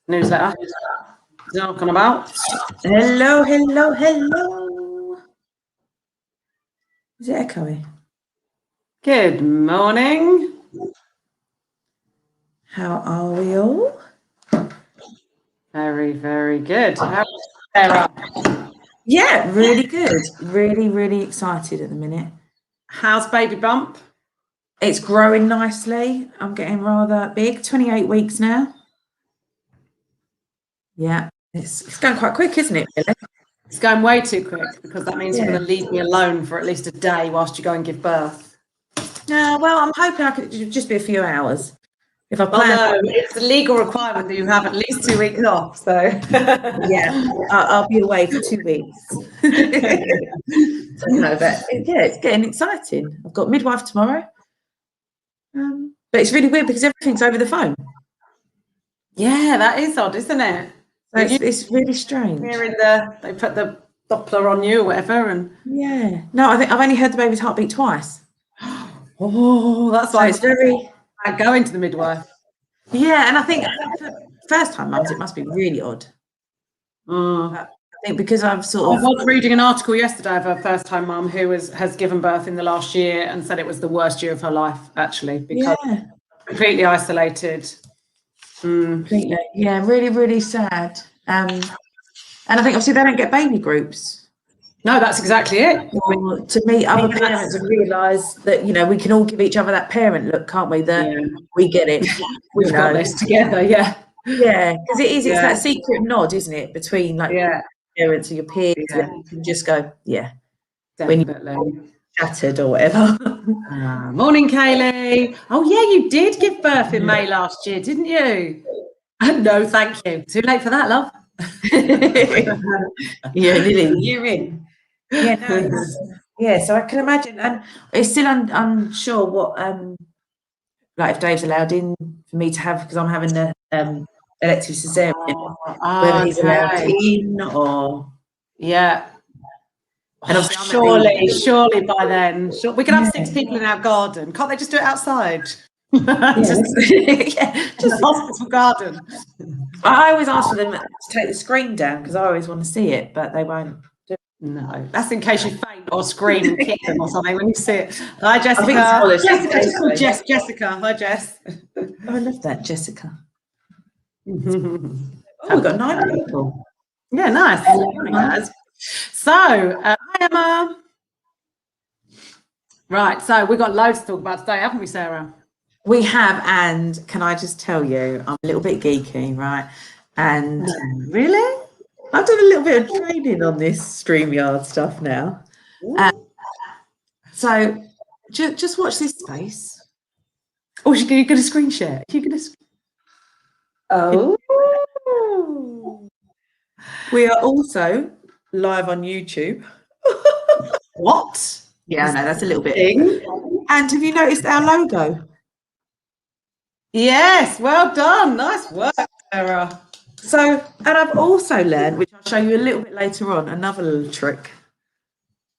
newsletter. Talking about. Hello, hello, hello. Is it echoing? Good morning. How are we all? Very, very good. How's Sarah? Yeah, really good. Really, really excited at the minute. How's baby bump? It's growing nicely. I'm getting rather big. 28 weeks now. Yeah, it's going quite quick, isn't it, really? It's going way too quick because that means you're going to leave me alone for at least a day whilst you go and give birth. Well, I'm hoping I could just be a few hours. If I plan. No, it's a legal requirement that you have at least 2 weeks off. So yeah, I'll be away for 2 weeks. No, but yeah, it's getting exciting. I've got midwife tomorrow. But it's really weird because everything's over the phone. Yeah, that is odd, isn't it? So it's really strange. They put the Doppler on you or whatever, and no, I think I've only heard the baby's heartbeat twice. Oh, that's why it's very going to the midwife. Yeah, and I think for first time mums, it must be really odd. I think because I've sort of. I was reading an article yesterday of a first time mum who has given birth in the last year and said it was the worst year of her life, actually, because completely isolated. Completely. Yeah, really, really sad. And I think obviously they don't get baby groups. No, that's exactly it. Or to meet other parents and realise that, we can all give each other that parent look, can't we? We get it. We've got this together, Yeah, because it's that secret nod, isn't it, between parents or your peers that you can just go, definitely. When you're shattered or whatever. Morning, Kaylee. Oh, yeah, you did give birth in May last year, didn't you? No, thank you. Too late for that, love. Lily, you're in. So I can imagine, and it's still unsure what like if Dave's allowed in for me to have, because I'm having the elective cesarean, whether he's allowed in or and surely by then we can have 6 people in our garden. Can't they just do it outside? Just hospital garden. I always ask for them to take the screen down because I always want to see it, but they won't. No, that's in case you faint or scream and kick them or something when you see it. Hi, Jessica. Jessica. Hi, Jess. I love that, Jessica. We've got 9 people. Yeah, nice. So, hi, Emma. Right, so we've got loads to talk about today, haven't we, Sarah? We have, and can I just tell you, I'm a little bit geeky, right? And really? I've done a little bit of training on this StreamYard stuff now. So just watch this space. Oh, you're going to screen share? You're going to. Oh. We are also live on YouTube. What? Yeah, I know, that's a little bit. And have you noticed our logo? Yes, well done. Nice work, Sarah. So, and I've also learned, which I'll show you a little bit later on, another little trick.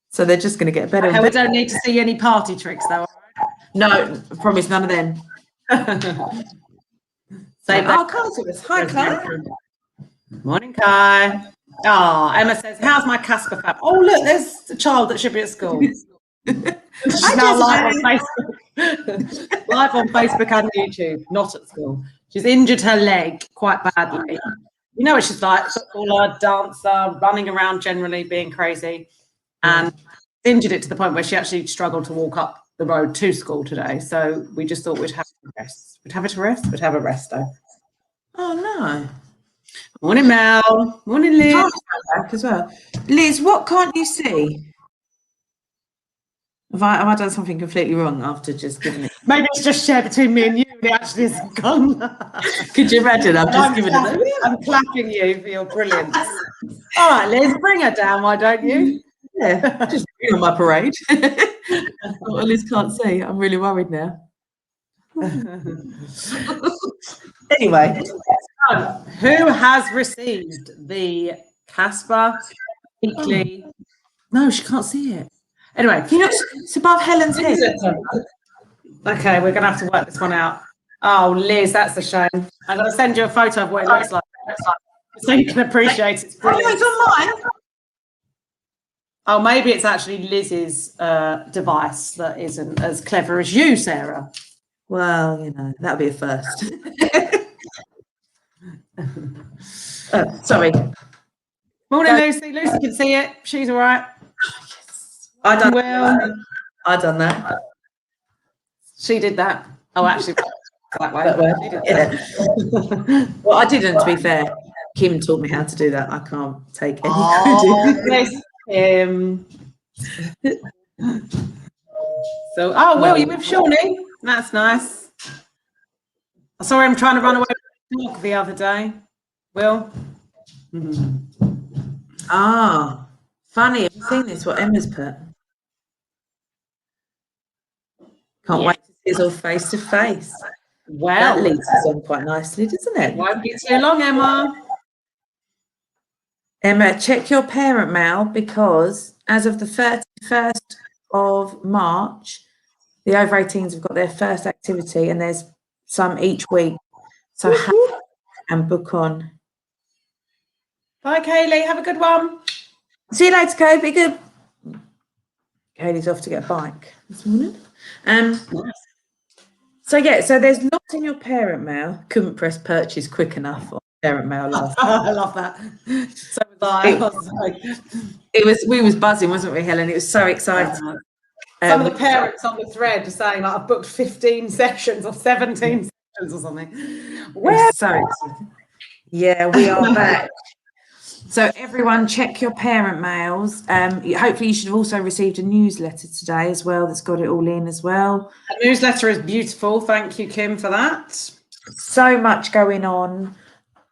So they're just going to get better. We don't need to see any party tricks, though. No, I promise, none of them. Kai's with us. Hi, Kai. Morning, Kai. Oh, Emma says, how's my CASPA fab? Oh, look, there's a child that should be at school. She's now live on Facebook. Live on Facebook and YouTube, not at school. She's injured her leg quite badly. You know what she's like, footballer, dancer, running around generally, being crazy. And injured it to the point where she actually struggled to walk up the road to school today. So we just thought we'd have a rest. We'd have a rest, though. Oh, no. Morning, Mel. Morning, Liz. Back as well. Liz, what can't you see? Have I done something completely wrong after just giving it? Maybe it's just shared between me and you and it actually isn't gone. Could you imagine? I've just given it. I'm clapping you for your brilliance. All right, Liz, bring her down, why don't you? Yeah, just on my parade. What Liz can't see. I'm really worried now. Anyway. So, who has received the CASPA weekly? No, she can't see it. Anyway, it's above Helen's head. Okay, we're going to have to work this one out. Oh, Liz, that's a shame. I'm going to send you a photo of what it looks like. so you can appreciate it's brilliant. Oh, it's on mine. Oh, maybe it's actually Liz's device that isn't as clever as you, Sarah. Well, you know, that'll be a first. Sorry. Morning, Lucy. Lucy can see it. She's all right. Yes. I done that. She did that. Oh, actually, that way. Yeah. Well, I didn't, to be fair. Kim taught me how to do that. I can't take any credit. Bless him. So, Will, you with Shawnee? That's nice. I saw him trying to run away with the dog the other day. Will? Ah, funny. Have you seen this? What Emma's put? Can't wait to see us all face to face. Well, that leads us on quite nicely, doesn't it? Won't be too long, Emma. Emma, check your parent mail, because as of the 31st of March, the over 18s have got their first activity, and there's some each week. So have and book on. Bye, Kaylee. Have a good one. See you later, Kay. Be good. Kaylee's off to get a bike this morning. So there's lots in your parent mail. Couldn't press purchase quick enough on parent mail last. I love that. So was I. We was buzzing, wasn't we, Helen? It was so exciting. Some of the parents on the thread are saying, like, I've booked 15 sessions or 17 sessions or something. We're so excited. Yeah, we are back. So everyone, check your parent mails. Hopefully you should have also received a newsletter today as well that's got it all in as well. The newsletter is beautiful. Thank you, Kim, for that. So much going on,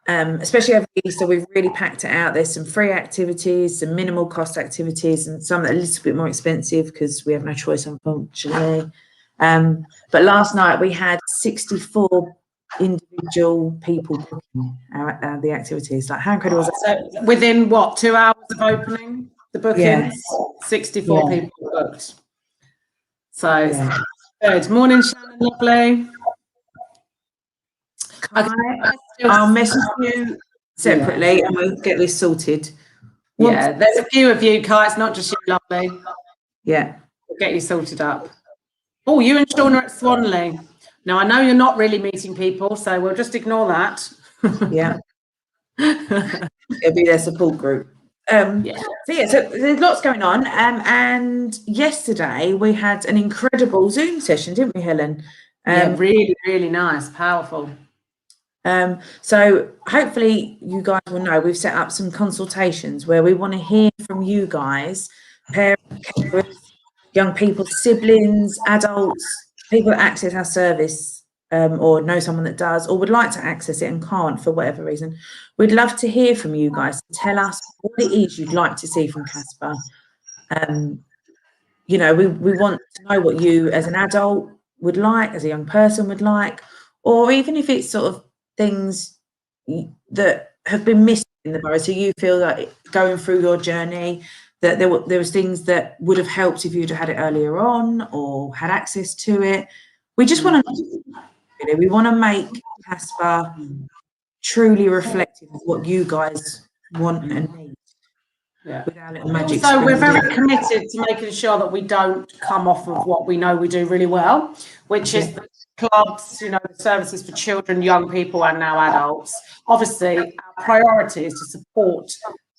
especially over Easter. We've really packed it out. There's some free activities, some minimal cost activities, and some that are a little bit more expensive because we have no choice, unfortunately. But last night we had 64 individual people booking the activities. Like, how incredible was that? So within what, 2 hours of opening the bookings? 64 people booked. So good morning, Shannon, lovely. I'll message you separately and we'll get this sorted. There's a few of you, Kai. It's not just you, lovely. Yeah, we'll get you sorted up. Oh, you and Sean are at Swanley. Now, I know you're not really meeting people, so we'll just ignore that. Yeah. It'll be their support group. So there's lots going on. And yesterday we had an incredible Zoom session, didn't we, Helen? Really, really nice, powerful. So hopefully you guys will know we've set up some consultations where we want to hear from you guys, parents, young people, siblings, adults, people that access our service or know someone that does or would like to access it and can't for whatever reason. We'd love to hear from you guys. Tell us what it is you'd like to see from CASPA. We want to know what you as an adult would like, as a young person would like, or even if it's sort of things that have been missed in the borough. So you feel like going through your journey that there was things that would have helped if you'd had it earlier on or had access to it. We just want to, we want to make CASPA truly reflective of what you guys want and need. Without it magic. So we're very committed to making sure that we don't come off of what we know we do really well, which is the clubs, the services for children, young people, and now adults. Obviously, our priority is to support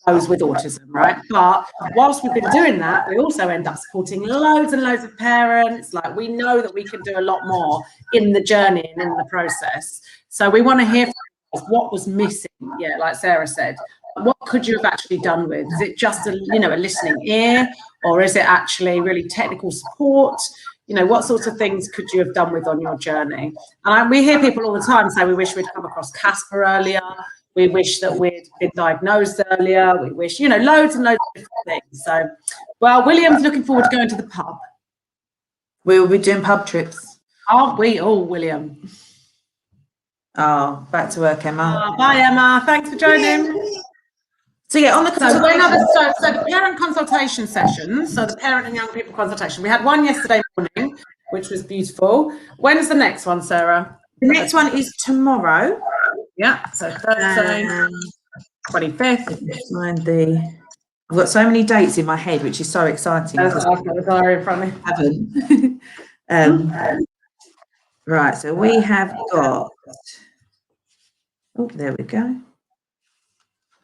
those with autism, right? But whilst we've been doing that, we also end up supporting loads and loads of parents. Like, we know that we can do a lot more in the journey and in the process. So we want to hear from what was missing. Yeah, like Sarah said, what could you have actually done with? Is it just a listening ear, or is it actually really technical support? What sorts of things could you have done with on your journey? And we hear people all the time say, we wish we'd come across CASPA earlier. We wish that we'd been diagnosed earlier. We wish, loads and loads of different things. So, William's looking forward to going to the pub. We will be doing pub trips. Aren't we all, William? Oh, back to work, Emma. Bye, Emma. Thanks for joining. So on the so the parent consultation sessions, so the parent and young people consultation, we had one yesterday morning, which was beautiful. When is the next one, Sarah? The next one is tomorrow. Yeah, so Thursday, 25th. I've got so many dates in my head, which is so exciting. I've got the diary in front of me. Right, so we have got, oh, there we go.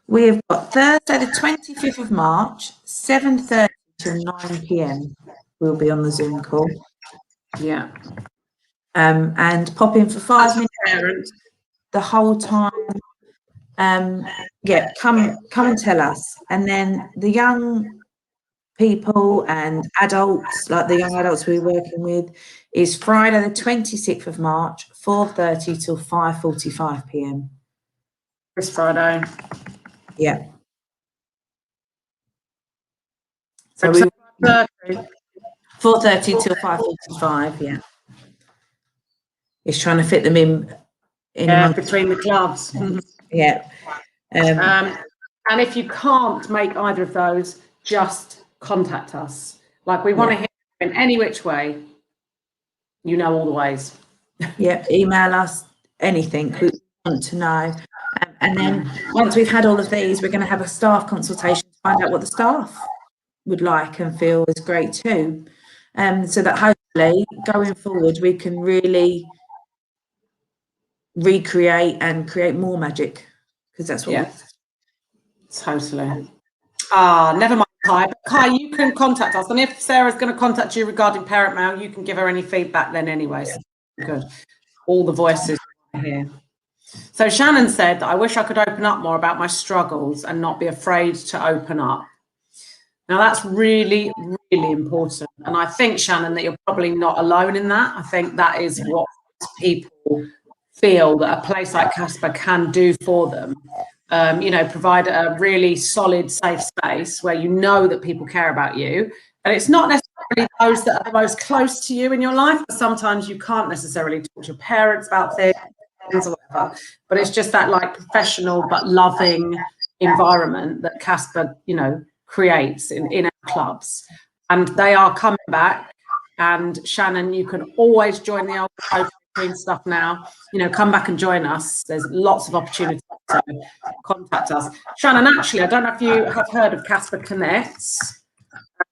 We have got Thursday, the 25th of March, 7:30 till 9 p.m. We'll be on the Zoom call. Yeah. And pop in for 5 minutes the whole time. Yeah, come and tell us. And then the young people and adults, like the young adults we're working with, is Friday, the 26th of March, 4:30 till 5:45 p.m. This Friday. Yeah. So 4:30 till 5:45. Yeah. It's trying to fit them in between the clubs. Yeah. And if you can't make either of those, just contact us. Like, we want to hear in any which way. You know all the ways. Yeah, email us anything we want to know. And then once we've had all of these, we're going to have a staff consultation to find out what the staff would like and feel is great too. So that hopefully going forward, we can really recreate and create more magic, because that's what Totally. Never mind, Kai. But Kai, you can contact us. And if Sarah's going to contact you regarding parent mail, you can give her any feedback then anyway. So good. All the voices here. So Shannon said that I wish I could open up more about my struggles and not be afraid to open up. Now, that's really, really important. And I think, Shannon, that you're probably not alone in that. I think that is what people feel that a place like CASPA can do for them. Provide a really solid, safe space where you know that people care about you. And it's not necessarily those that are the most close to you in your life, but sometimes you can't necessarily talk to your parents about things or whatever. But it's just that, like, professional but loving environment that CASPA, creates in our clubs. And they are coming back. And Shannon, you can always join the old doing stuff now. Come back and join us. There's lots of opportunities, so contact us. Shannon, actually, I don't know if you have heard of CASPA Connects,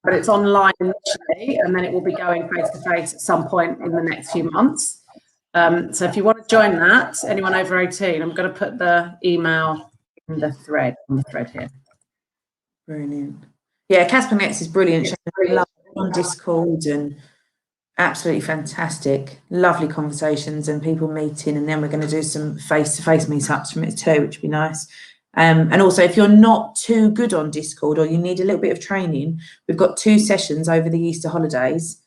but it's online initially, and then it will be going face-to-face at some point in the next few months. So if you want to join that, anyone over 18, I'm going to put the email in the thread, here. Brilliant. Yeah, CASPA Connects is brilliant. Shannon, love it on Discord and absolutely fantastic, lovely conversations and people meeting, and then we're going to do some face-to-face meetups from it too, which would be nice. And also, if you're not too good on Discord or you need a little bit of training, we've got 2 sessions over the Easter holidays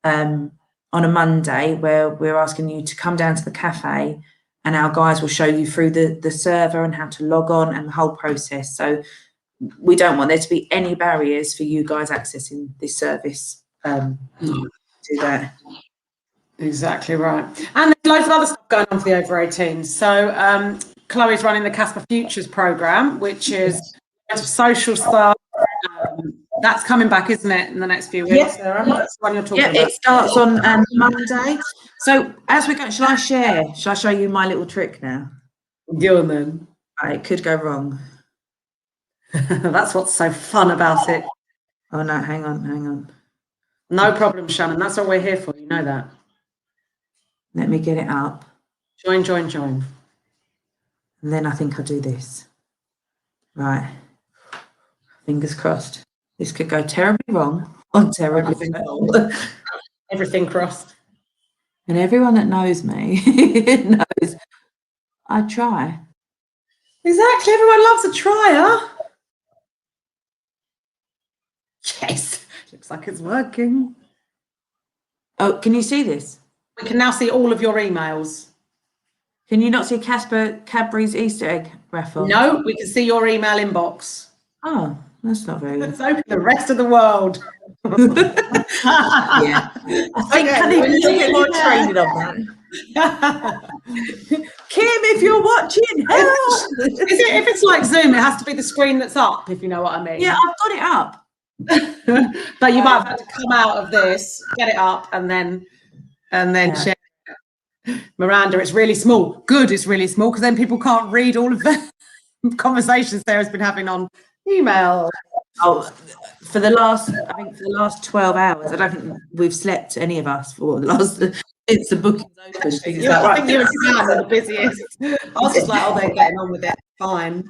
on a Monday where we're asking you to come down to the cafe and our guys will show you through the server and how to log on and the whole process. So we don't want there to be any barriers for you guys accessing this service. Do that. Exactly right. And there's loads of other stuff going on for the over 18s. So Chloe's running the CASPA Futures program, which is social stuff. That's coming back, isn't it, in the next few weeks? Sarah? That's the one you're talking about. It starts on Monday. So as we go, shall I show you my little trick now? Go on then. It could go wrong. That's what's so fun about it. Oh no, hang on. No problem, Shannon. That's what we're here for. You know that. Let me get it up. Join. And then I think I'll do this. Right. Fingers crossed. This could go terribly wrong or terribly well. Everything crossed. And everyone that knows me knows I try. Exactly. Everyone loves a trier. Yes. Looks like it's working. Oh, can you see this? We can now see all of your emails. Can you not see Cadbury's Easter egg raffle? No, we can see your email inbox. Oh, that's not very good. Let's open the rest of the world. Yeah. I think I need a little bit more training on that. Kim, if you're watching, help! If it's like Zoom, it has to be the screen that's up, if you know what I mean. Yeah, I've got it up. But you might have had to come out of this, get it up, and then share. Miranda, it's really small. Good, it's really small, because then people can't read all of the conversations Sarah's been having on email. Oh, for the last 12 hours, I don't think we've slept, any of us, for the last, since the booking's open. I think you and Sam are the busiest. I was just like, oh, they're getting on with it. Fine.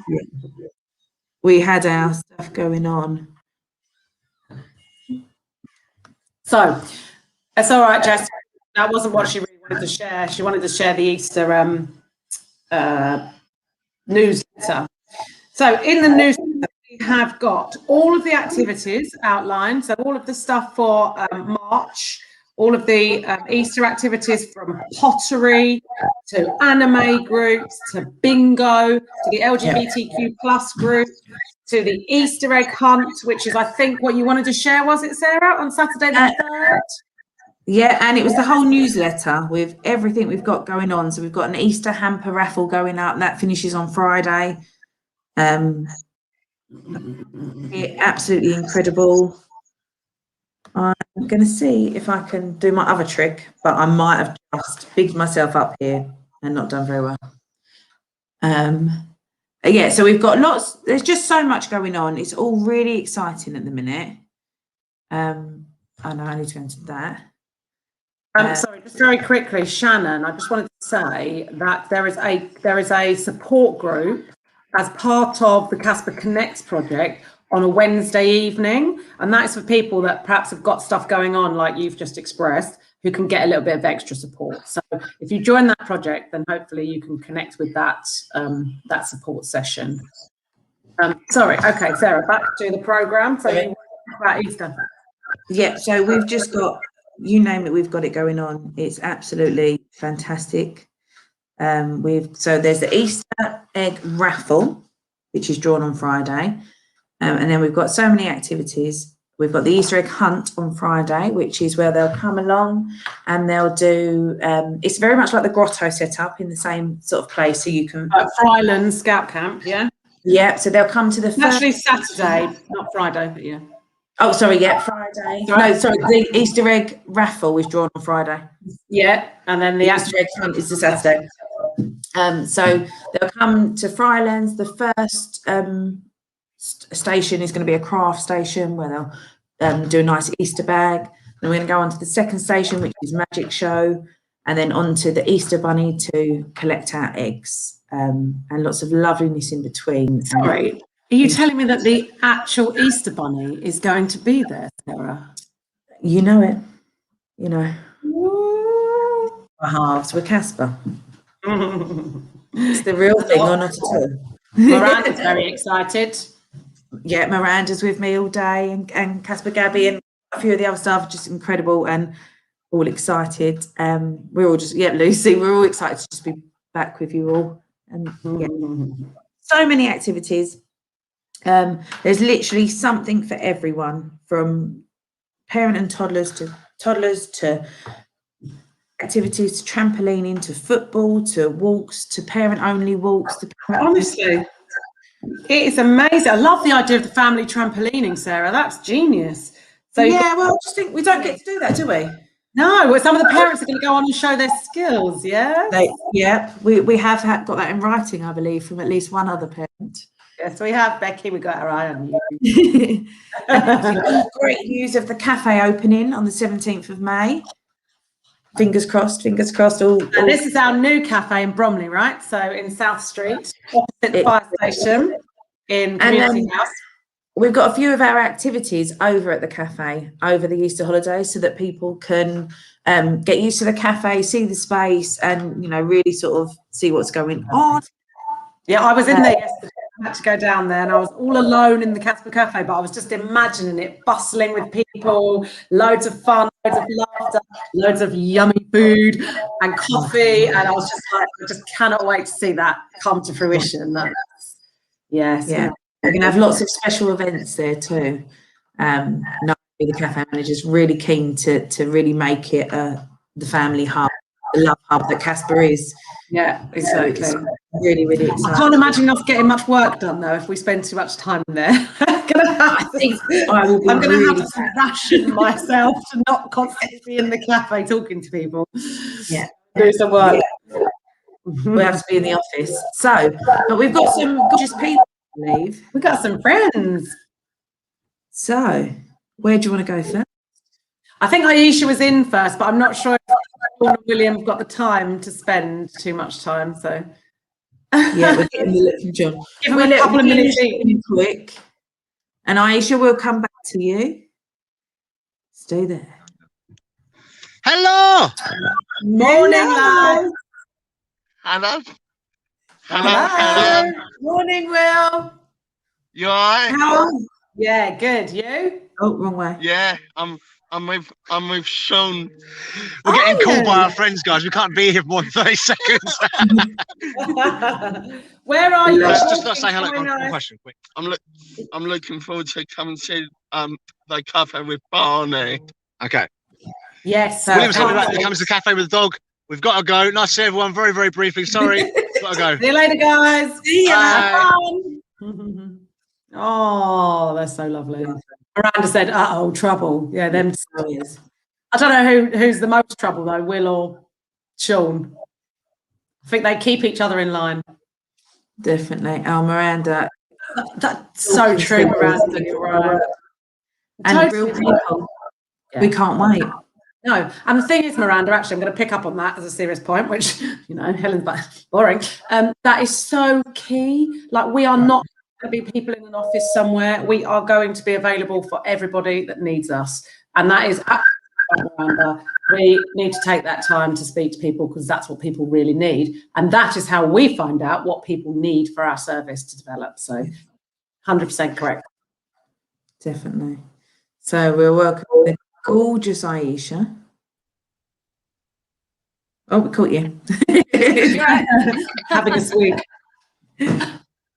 We had our stuff going on. So, it's all right, Jess. That wasn't what she really wanted to share. She wanted to share the Easter newsletter. So, in the newsletter, we have got all of the activities outlined. So, all of the stuff for March, all of the Easter activities, from pottery to anime groups to bingo to the LGBTQ plus group to the Easter egg hunt, which is, I think, what you wanted to share, was it, Sarah, on Saturday the 3rd? Yeah, and it was the whole newsletter with everything we've got going on. So we've got an Easter hamper raffle going out, and that finishes on Friday. Absolutely incredible. I'm going to see if I can do my other trick, but I might have just bigged myself up here and not done very well. Yeah, so we've got lots. There's just so much going on. It's all really exciting at the minute. I know I need to go into that. Sorry, just very quickly, Shannon, I just wanted to say that there is a support group as part of the CASPA Connect project on a Wednesday evening, and that's for people that perhaps have got stuff going on like you've just expressed, who can get a little bit of extra support. So if you join that project, then hopefully you can connect with that that support session. Sorry, okay, Sarah, back to the programme. So you about Easter. Yeah, so we've just got, you name it, we've got it going on. It's absolutely fantastic. So there's the Easter egg raffle, which is drawn on Friday. And then we've got so many activities. We've got the Easter egg hunt on Friday, which is where they'll come along and they'll do, it's very much like the grotto set up in the same sort of place. So you can... Fryland Scout Camp, yeah? Yeah, so they'll come to the... Actually Saturday, not Friday, but yeah. Oh, sorry, yeah, Friday. Sorry. No, sorry, the Easter egg raffle was drawn on Friday. Yeah, and then the Easter egg hunt is the Saturday. So they'll come to Frylands. The first station is going to be a craft station where they'll do a nice Easter bag. Then we're going to go on to the second station, which is magic show, and then on to the Easter bunny to collect our eggs, and lots of loveliness in between. Sorry. Are you telling me that the actual Easter bunny is going to be there, Sarah? You know it. You know. Our halves were CASPA. It's the real thing, or not at all. Miranda's very excited. Yeah, Miranda's with me all day, and CASPA Gabby and a few of the other staff are just incredible and all excited. We're all just, Lucy, we're all excited to just be back with you all. And so many activities. There's literally something for everyone, from parent and toddlers to activities, to trampolining, to football, to walks, to parent only walks. Honestly, it is amazing. I love the idea of the family trampolining, Sarah. That's genius. So yeah, well, I just think we don't get to do that, do we? No, well, some of the parents are going to go on and show their skills. Yeah, we have got that in writing, I believe, from at least one other parent. Yes, we have, Becky. We got our eye on you. Great news of the cafe opening on the 17th of May. Fingers crossed, fingers crossed. And this is our new cafe in Bromley, right? So in South Street, opposite the fire station in Community House. We've got a few of our activities over at the cafe over the Easter holidays, so that people can get used to the cafe, see the space, and really sort of see what's going on. Yeah, I was in there yesterday. I had to go down there, and I was all alone in the CASPA Cafe, but I was just imagining it bustling with people, loads of fun, loads of laughter, loads of yummy food and coffee, and I was just like, I just cannot wait to see that come to fruition. Yes. Yeah. We're going to have lots of special events there too. The cafe manager's really keen to really make it the family hub, the love hub that CASPA is. Yeah, exactly. So really, really exciting. I can't imagine us getting much work done though if we spend too much time there. I'm going to have to ration myself to not constantly be in the cafe talking to people. Yeah. do some work. Yeah. We have to be in the office. So, but we've got some gorgeous people, I believe. We've got some friends. So, where do you want to go first? I think Aisha was in first, but I'm not sure if Dawn and William got the time to spend too much time. So, yeah, we're getting the look from John. Give them a couple of minutes quick, and Aisha will come back to you. Stay there. Hello. Morning, lads. Hello. Hello. Morning, Will. You alright? How? Yeah, good. You? Oh, wrong way. Yeah, I'm with Sean. We're getting called by our friends, guys. We can't be here for more than 30 seconds. Where are you? Just not say hello. One question, quick. I'm looking forward to coming to the cafe with Barney. Okay. Yes. William's coming back. He comes to the cafe with the dog. We've got to go. Nice to see everyone. Very, very briefly. Sorry. Got to go. See you later, guys. See ya. Oh, that's so lovely. Miranda said, "Uh-oh, trouble." Yeah, them stories. I don't know who's the most trouble though, Will or Sean. I think they keep each other in line. Definitely. Oh, Miranda. That's so true, Miranda. You're right. And real people. Yeah. We can't wait. No, and the thing is, Miranda, actually, I'm going to pick up on that as a serious point, which, you know, Helen's boring. That is so key. Like, we are not going to be people in an office somewhere. We are going to be available for everybody that needs us. And that is absolutely right, Miranda. We need to take that time to speak to people because that's what people really need. And that is how we find out what people need for our service to develop. So 100% correct. Definitely. So we're welcoming the gorgeous Aisha. Oh, we caught you. Having a sweet.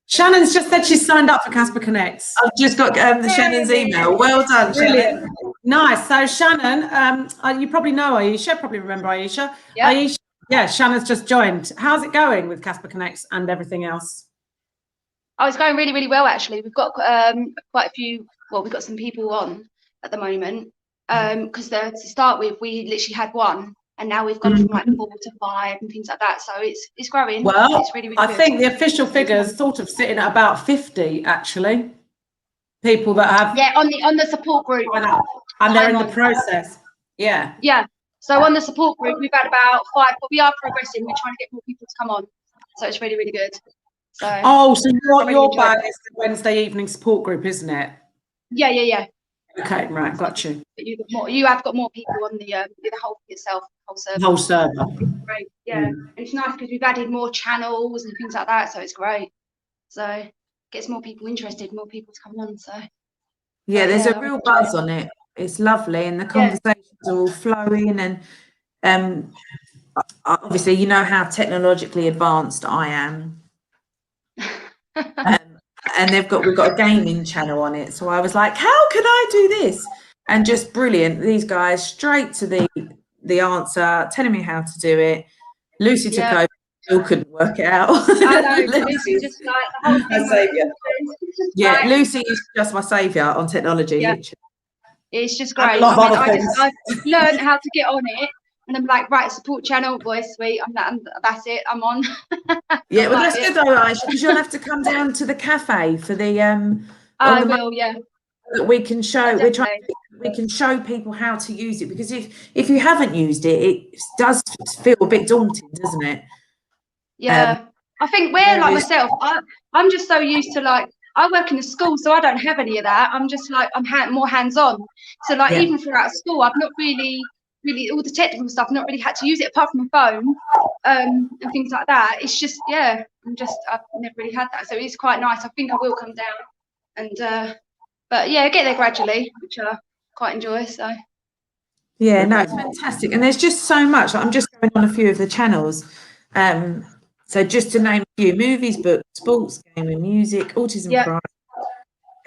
Shannon's just said she's signed up for CASPA Connects. I've just got Shannon's email. Well done, Brilliant. Shannon. Nice. So Shannon, you probably know Aisha, probably remember Aisha. Yeah. Aisha, yeah, Shannon's just joined. How's it going with CASPA Connects and everything else? Oh, it's going really, really well, actually. We've got quite a few, well, we've got some people on at the moment. Because to start with, we literally had one, and now we've gone from like 4 to 5 and things like that. So it's growing. Well, it's really, really I good. think the official figures sort of sitting at about 50, actually. People that have on the support group, and they're in the process. Yeah. Yeah. So on the support group, we've had about 5, but we are progressing. We're trying to get more people to come on. So it's really, really good. So so your bag is the Wednesday evening support group, isn't it? Yeah. Okay, right, got you. But you have got more people on the whole thing itself, Whole server. Great, yeah. And it's nice because we've added more channels and things like that, so it's great. So gets more people interested, more people to come on. So yeah, there's a real buzz on it. It's lovely, and the conversations are all flowing. And obviously, you know how technologically advanced I am. And we've got a gaming channel on it, so I was like, how can I do this? And just brilliant, these guys straight to the answer, telling me how to do it. Lucy took over, still couldn't work it out. I know, Lucy's just like the whole thing. My saviour. Yeah, Lucy is just my saviour on technology. Yeah. Literally. It's just great. I've learned how to get on it, and I'm like, right, support channel, voice sweet. That's it. I'm on. Yeah, well, that's good though, Aisha, because you'll have to come down to the cafe for the I will, yeah. That we can show. Definitely. We can show people how to use it, because if you haven't used it, it does feel a bit daunting, doesn't it? Yeah, I think we're like myself. I'm just so used to, like, I work in a school, so I don't have any of that. I'm just like, I'm more hands-on. So like even throughout school, I've not really all the technical stuff, not really had to use it apart from my phone and things like that. It's just I've never really had that, so it's quite nice. I think I will come down and but yeah, get there gradually, which I quite enjoy. So yeah, no, it's fantastic, and there's just so much. I'm just going on a few of the channels. So just to name a few: movies, books, sports, gaming, music, autism, crime,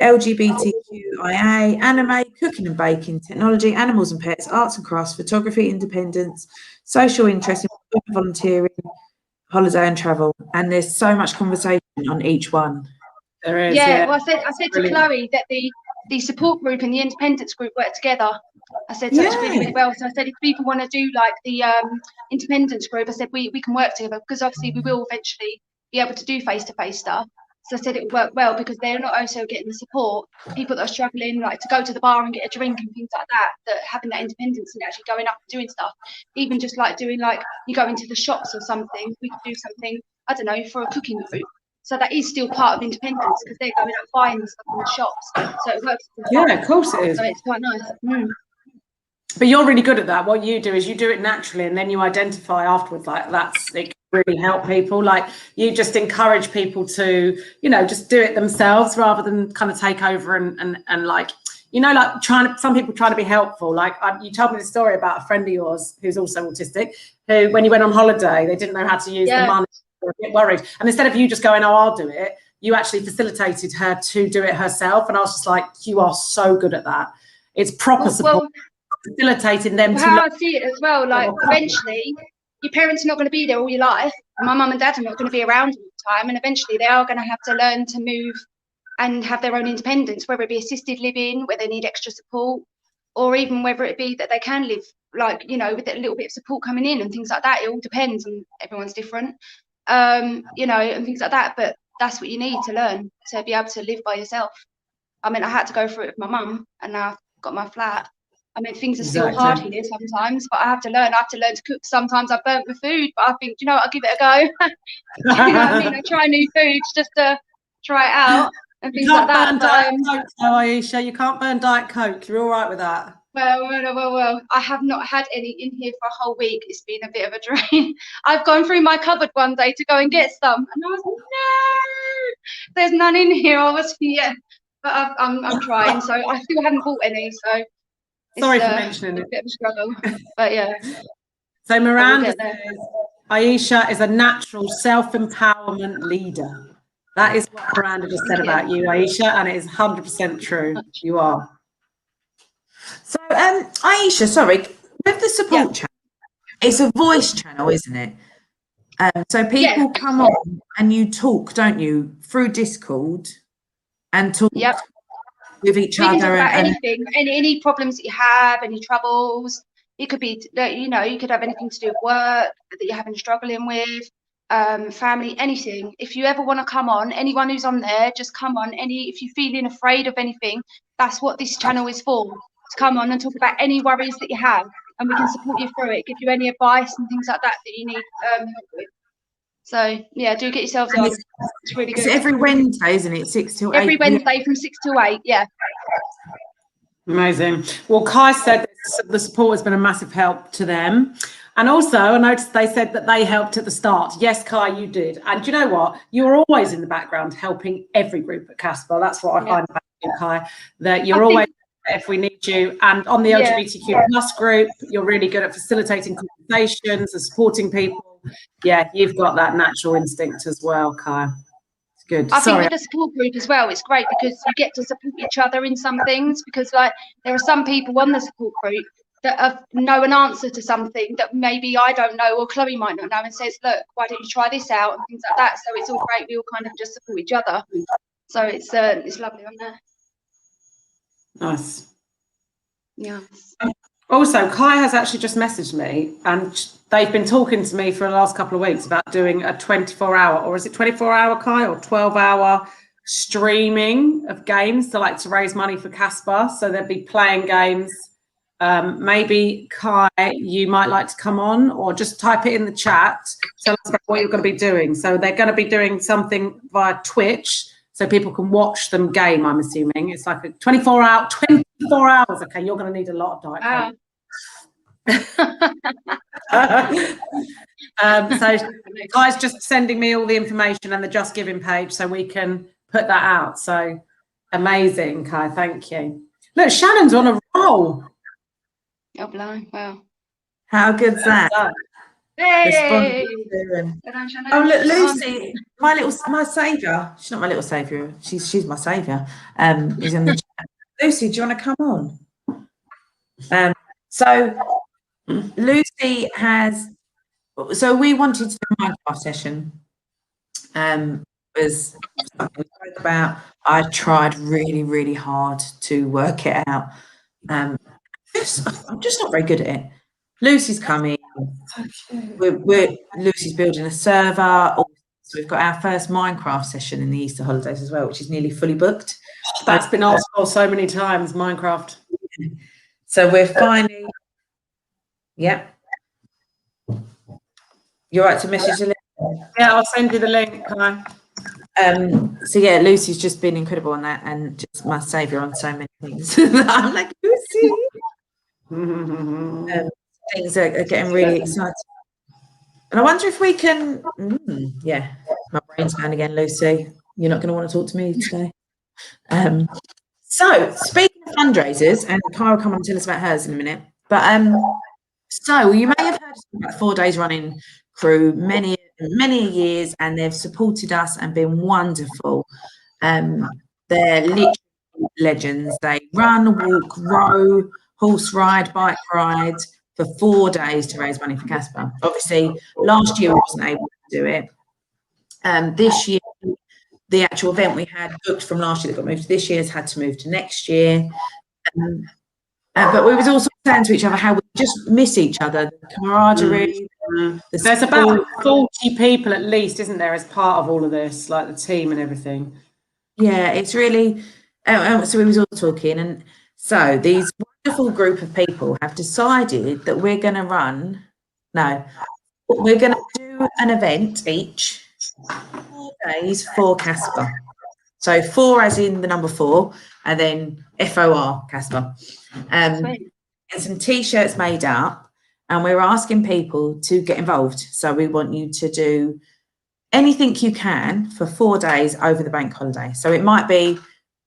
LGBTQIA, anime, cooking and baking, technology, animals and pets, arts and crafts, photography, independence, social interest, volunteering, holiday and travel. And there's so much conversation on each one. There is. Yeah. Well, I said to Chloe that the the support group and the independence group work together. I said, so it's really, really well. So I said, if people want to do like the independence group, I said, we can work together, because obviously we will eventually be able to do face-to-face stuff. So I said it would work well, because they're not also getting the support, people that are struggling, like to go to the bar and get a drink and things like that, that having that independence and actually going up and doing stuff, even just like doing, like, you go into the shops or something, we could do something, I don't know, for a cooking group. So that is still part of independence, because they're going out buying stuff in the shops. So it works. Yeah, of course it is. So it's quite nice. But you're really good at that. What you do is you do it naturally, and then you identify afterwards, like it can really help people. Like, you just encourage people to, you know, just do it themselves rather than kind of take over and like, you know, like some people trying to be helpful. Like, you told me the story about a friend of yours who's also autistic, who, when you went on holiday, they didn't know how to use the money. They were a bit worried. And instead of you just going, oh, I'll do it, you actually facilitated her to do it herself. And I was just like, you are so good at that. It's proper support. Facilitating them to how I see it as well, like, eventually your parents are not going to be there all your life. My mum and dad are not going to be around all the time, and eventually they are going to have to learn to move and have their own independence, whether it be assisted living, where they need extra support, or even whether it be that they can live, like, you know, with a little bit of support coming in and things like that. It all depends, and everyone's different, you know, and things like that. But that's what you need to learn to be able to live by yourself. I mean, I had to go through it with my mum, and now I've got my flat. I mean, things are still hard here sometimes, but I have to learn. I have to learn to cook. Sometimes I've burnt my food, but I think, you know what, I'll give it a go. You know what I mean? I try new foods just to try it out and things like that. You can't burn Diet Coke, though, Aisha. You can't burn Diet Coke. You're all right with that? Well. I have not had any in here for a whole week. It's been a bit of a drain. I've gone through my cupboard one day to go and get some, and I was like, no, there's none in here. I was, but I'm trying. So I still haven't bought any. So. Sorry for mentioning it. A bit of a struggle, but yeah. So Miranda says, Aisha is a natural self-empowerment leader. That is what Miranda just said about you, Aisha, and it is 100% true. You are. So, Aisha, sorry, with the support channel, it's a voice channel, isn't it? So people come on and you talk, don't you, through Discord and talk. With each other, talk about anything, any problems that you have, any troubles. It could be, you know, you could have anything to do with work that you're having struggling with, family, anything. If you ever want to come on, anyone who's on there, just come on. If you're feeling afraid of anything, that's what this channel is for. To come on and talk about any worries that you have, and we can support you through it, give you any advice and things like that you need help with. So yeah, do get yourselves on. It's really good. It's every Wednesday, isn't it? 6 till 8. Every Wednesday from 6 till 8. Yeah. Amazing. Well, Kai said the support has been a massive help to them. And also, I noticed they said that they helped at the start. Yes, Kai, you did. And do you know what? You're always in the background helping every group at CASPA. That's what I find about you, Kai, that you're always there if we need you. And on the LGBTQ plus group, you're really good at facilitating conversations and supporting people. Yeah, you've got that natural instinct as well, Kai. It's good. I think with the support group as well, it's great because you get to support each other in some things, because like there are some people on the support group that know an answer to something that maybe I don't know, or Chloe might not know, and says, look, why don't you try this out, and things like that. So it's all great. We all kind of just support each other. So it's lovely on there. Nice. Yeah. Also, Kai has actually just messaged me, and they've been talking to me for the last couple of weeks about doing a 24-hour, or is it 24-hour, Kai, or 12-hour streaming of games to raise money for CASPA. So they'll be playing games. Maybe, Kai, you might like to come on, or just type it in the chat. Tell us about what you're going to be doing. So they're going to be doing something via Twitch, so people can watch them game, I'm assuming. It's like a 24 hours. Okay, you're going to need a lot of Diet Coke. So Kai's just sending me all the information and the Just Giving page so we can put that out. So amazing, Kai, thank you. Look, Shannon's on a roll. Oh, blind. Wow. How good's that? Hey! Oh, look, Lucy, my saviour. She's not my little saviour. She's my saviour. Is in the chat. Lucy, do you want to come on? So Lucy has. So we wanted to do a Minecraft session. Was we spoke about. I tried really, really hard to work it out. I'm just not very good at it. Lucy's coming. Lucy's building a server. So we've got our first Minecraft session in the Easter holidays as well, which is nearly fully booked. That's been asked for so many times, Minecraft. So we're finally, yeah. You're right to message the link? Yeah, I'll send you the link. So yeah, Lucy's just been incredible on that, and just my saviour on so many things. I'm like, Lucy. Things are getting really exciting. And I wonder if we can, yeah, my brain's going again, Lucy. You're not going to want to talk to me today. So speaking of fundraisers, and Cara will come on and tell us about hers in a minute. But so you may have heard about 4 Days Running crew many years, and they've supported us and been wonderful. They're literally legends. They run, walk, row, horse ride, bike ride for 4 days to raise money for CASPA. Obviously, last year we wasn't able to do it. This year, the actual event we had booked from last year that got moved to this year has had to move to next year. But we was also saying to each other how we just miss each other, the camaraderie. There's about 40 people at least, isn't there, as part of all of this, like the team and everything. Yeah, it's really, so we was all talking, and so these wonderful group of people have decided that we're going to do an event each 4 days for CASPA. So 4 as in the number 4, and then FOR CASPA. And some t-shirts made up, and we're asking people to get involved. So we want you to do anything you can for 4 days over the bank holiday. So it might be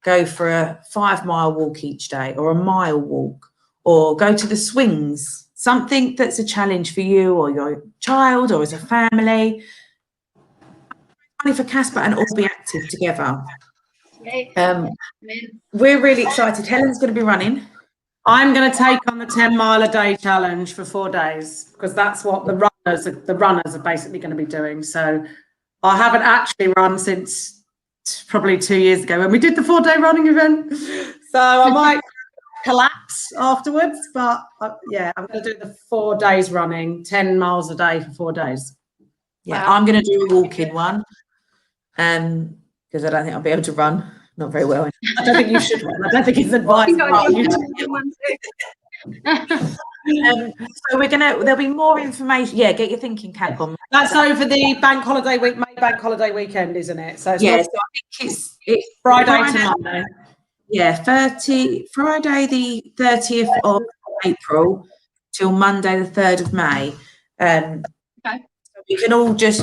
go for a 5-mile walk each day, or a mile walk, or go to the swings, something that's a challenge for you or your child or as a family. Money for CASPA and all be active together. We're really excited. Helen's going to be running. I'm going to take on the 10-mile-a-day challenge for 4 days, because that's what the runners are basically going to be doing. So I haven't actually run since probably 2 years ago when we did the 4-day running event. So I might collapse afterwards, but yeah, I'm going to do the 4 days running, 10 miles a day for 4 days. Yeah, I'm going to do a walking one, because I don't think I'll be able to run. Not very well. I don't think you should run. I don't think it's advisable. So there'll be more information. Yeah, get your thinking cap on. That's over the bank holiday week, May bank holiday weekend, isn't it? So yeah, so I think it's Friday to Monday. Yeah, Friday the 30th of April till Monday the 3rd of May. Okay. So we can all just,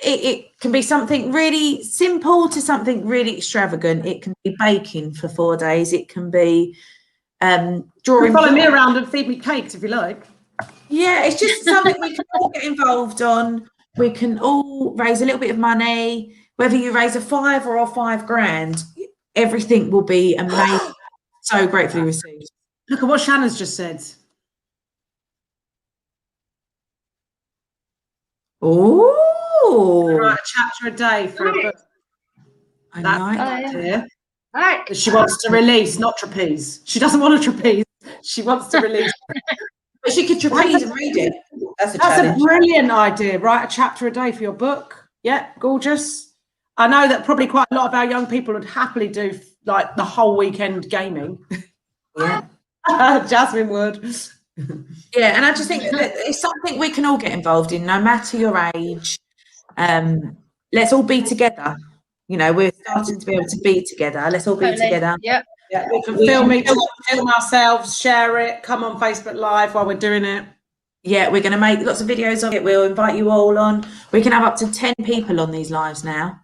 it can be something really simple to something really extravagant. It can be baking for 4 days. It can be drawing. Follow me around and feed me cakes if you like. Yeah, it's just something we can all get involved on. We can all raise a little bit of money, whether you raise a 5 or a 5 grand, everything will be amazing. So gratefully received. Look at what Shanna's just said. Oh, Write a chapter a day for a book. I That's like the idea. Right. She wants to release, not trapeze. She doesn't want a trapeze. She wants to release. But she could trapeze and read it. That's a brilliant idea. Write a chapter a day for your book. Yeah, gorgeous. I know that probably quite a lot of our young people would happily do like the whole weekend gaming. Yeah. Jasmine would. Yeah, and I just think that it's something we can all get involved in, no matter your age. Let's all be together. We're starting to be able to be together. Let's all be together. Yep. Yeah, we can film ourselves, share it, come on Facebook Live while we're doing it. Yeah, we're going to make lots of videos of it. We'll invite you all on. We can have up to 10 people on these lives now.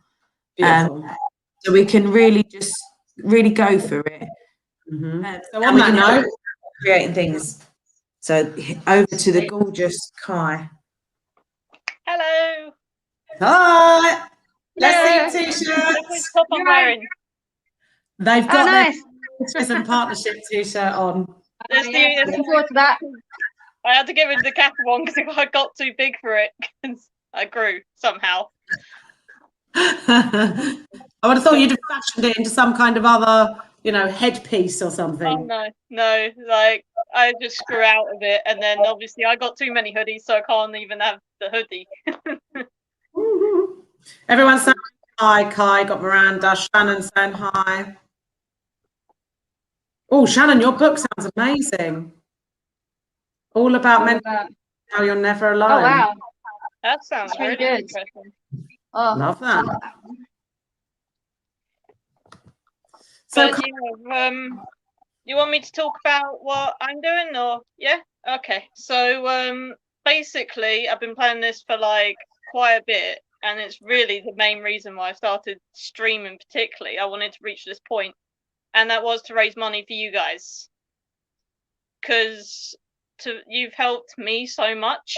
So we can really go for it. Mm-hmm. So on that note, creating things. So over to the gorgeous Kai. Hello. Hi. Let's see t-shirts. Look which top I'm wearing. They've got nice. their Autism partnership t-shirt on. Looking forward to that. I had to give him the Kappa one because I got too big for it. I grew somehow. I would have thought you'd have fashioned it into some kind of other, headpiece or something. Oh no, like I just grew out of it, and then obviously I got too many hoodies, so I can't even have the hoodie. Everyone's saying hi. Kai, got Miranda, Shannon saying hi. Oh, Shannon, your book sounds amazing. All about mental health, how you're never alone. Oh wow, That sounds that's really really good. interesting. Oh, Love that. So, But you want me to talk about what I'm doing, or yeah? Okay. So basically, I've been planning this for like quite a bit, and it's really the main reason why I started streaming. Particularly, I wanted to reach this point, and that was to raise money for you guys, because you've helped me so much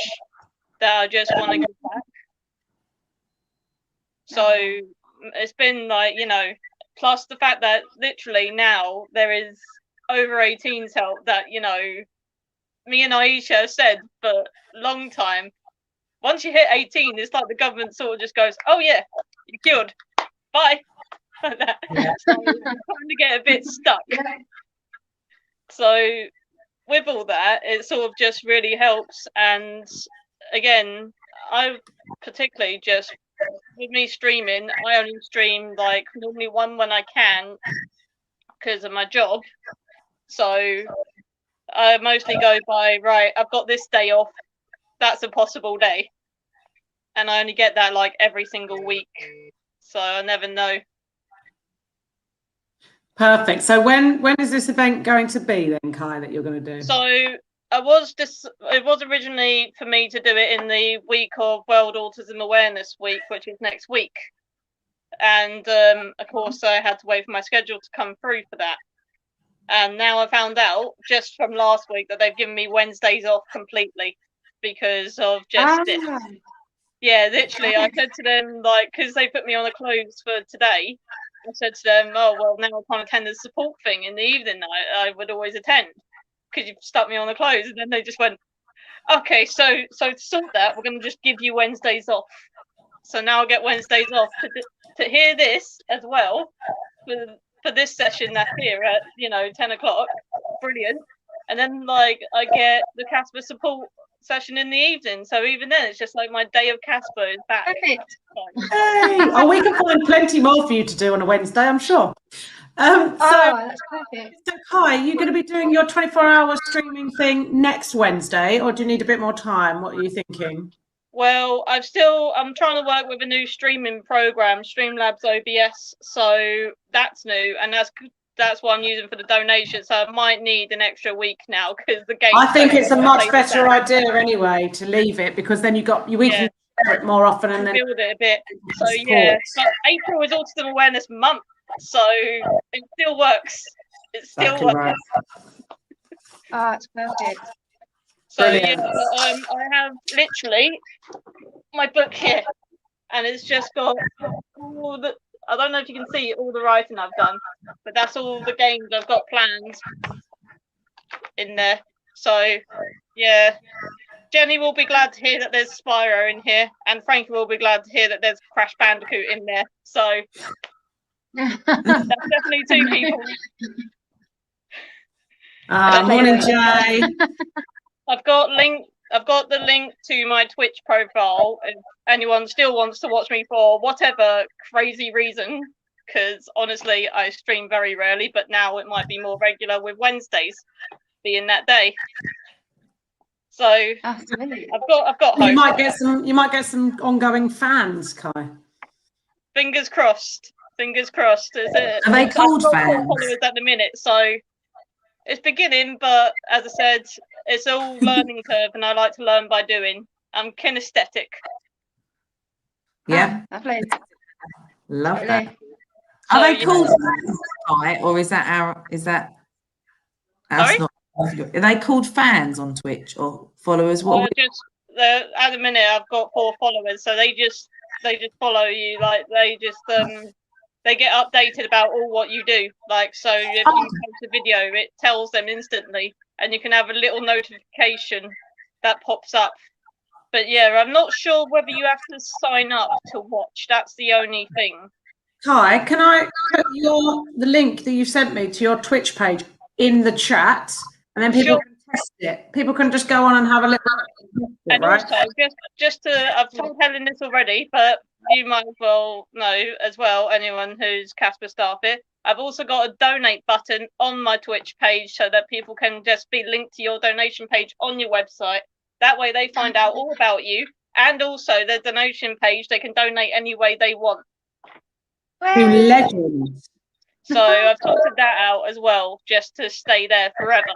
that I just want to give back. So it's been like, plus the fact that literally now there is over 18s help that, me and Aisha have said for a long time. Once you hit 18, it's like the government sort of just goes, oh yeah, you're cured. Bye. Like that. Yeah. So I'm trying to get a bit stuck. So with all that, it sort of just really helps. And again, I particularly just, with me streaming, I only stream like normally one when I can because of my job. So I mostly go by, right, I've got this day off. That's a possible day. And I only get that like every single week. So I never know. perfect. So when is this event going to be then, Kai, that you're going to do? So it was originally for me to do it in the week of World Autism Awareness Week, which is next week. And of course, I had to wait for my schedule to come through for that. And now I found out just from last week that they've given me Wednesdays off completely because of just it. Yeah, literally, I said to them, like, because they put me on the clothes for today, I said to them, oh, well, now I can't attend the support thing in the evening I would always attend because you've stuck me on the clothes. And then they just went, okay, so to sort that, we're going to just give you Wednesdays off. So now I get Wednesdays off to hear this as well for this session that's here at 10 o'clock. Brilliant. And then like I get the CASPA support session in the evening, so even then it's just like my day of CASPA is back. perfect. Hey, we can find plenty more for you to do on a Wednesday, I'm sure. That's perfect. So Kai, you're going to be doing your 24-hour streaming thing next Wednesday, or do you need a bit more time? What are you thinking? Well, I'm trying to work with a new streaming program, Streamlabs OBS, so that's new, and that's what I'm using for the donation. So I might need an extra week now because the game. I think it's a much better idea anyway to leave it, because then we can share it more often and then build it a bit. So yeah, but April is Autism Awareness Month, so it still works. It still works. Oh, it's perfect. So Brilliant. I have literally my book here, and it's just got all the. I don't know if you can see all the writing I've done, but that's all the games I've got planned in there. So yeah, Jenny will be glad to hear that there's Spyro in here, and Frankie will be glad to hear that there's Crash Bandicoot in there. So that's definitely two people. Morning, Jay. I've got the link to my Twitch profile if anyone still wants to watch me for whatever crazy reason, because honestly I stream very rarely, but now it might be more regular with Wednesdays being that day. So I've got hope. You might get some ongoing fans, Kai. Fingers crossed. Are they called fans? Followers at the minute, so it's beginning, but as I said, it's all learning curve, and I like to learn by doing. I'm kinesthetic. Yeah, Lovely. love Lovely. that. Are they called fans, Kai, or is that Sorry? not? Are they called fans on Twitch or followers? What? At the minute, I've got 4 followers, so they just follow you. Like they just they get updated about all what you do. Like, so if you post a video, it tells them instantly, and you can have a little notification that pops up. But yeah, I'm not sure whether you have to sign up to watch. That's the only thing. Kai, can I put the link that you sent me to your Twitch page in the chat, and then people can test it? People can just go on and have a look. And also, just to, I've told Helen this already, but you might as well know as well, anyone who's CASPA staff here. I've also got a donate button on my Twitch page so that people can just be linked to your donation page on your website. That way they find out all about you. And also the donation page, they can donate any way they want. You legend. So I've sorted that out as well, just to stay there forever.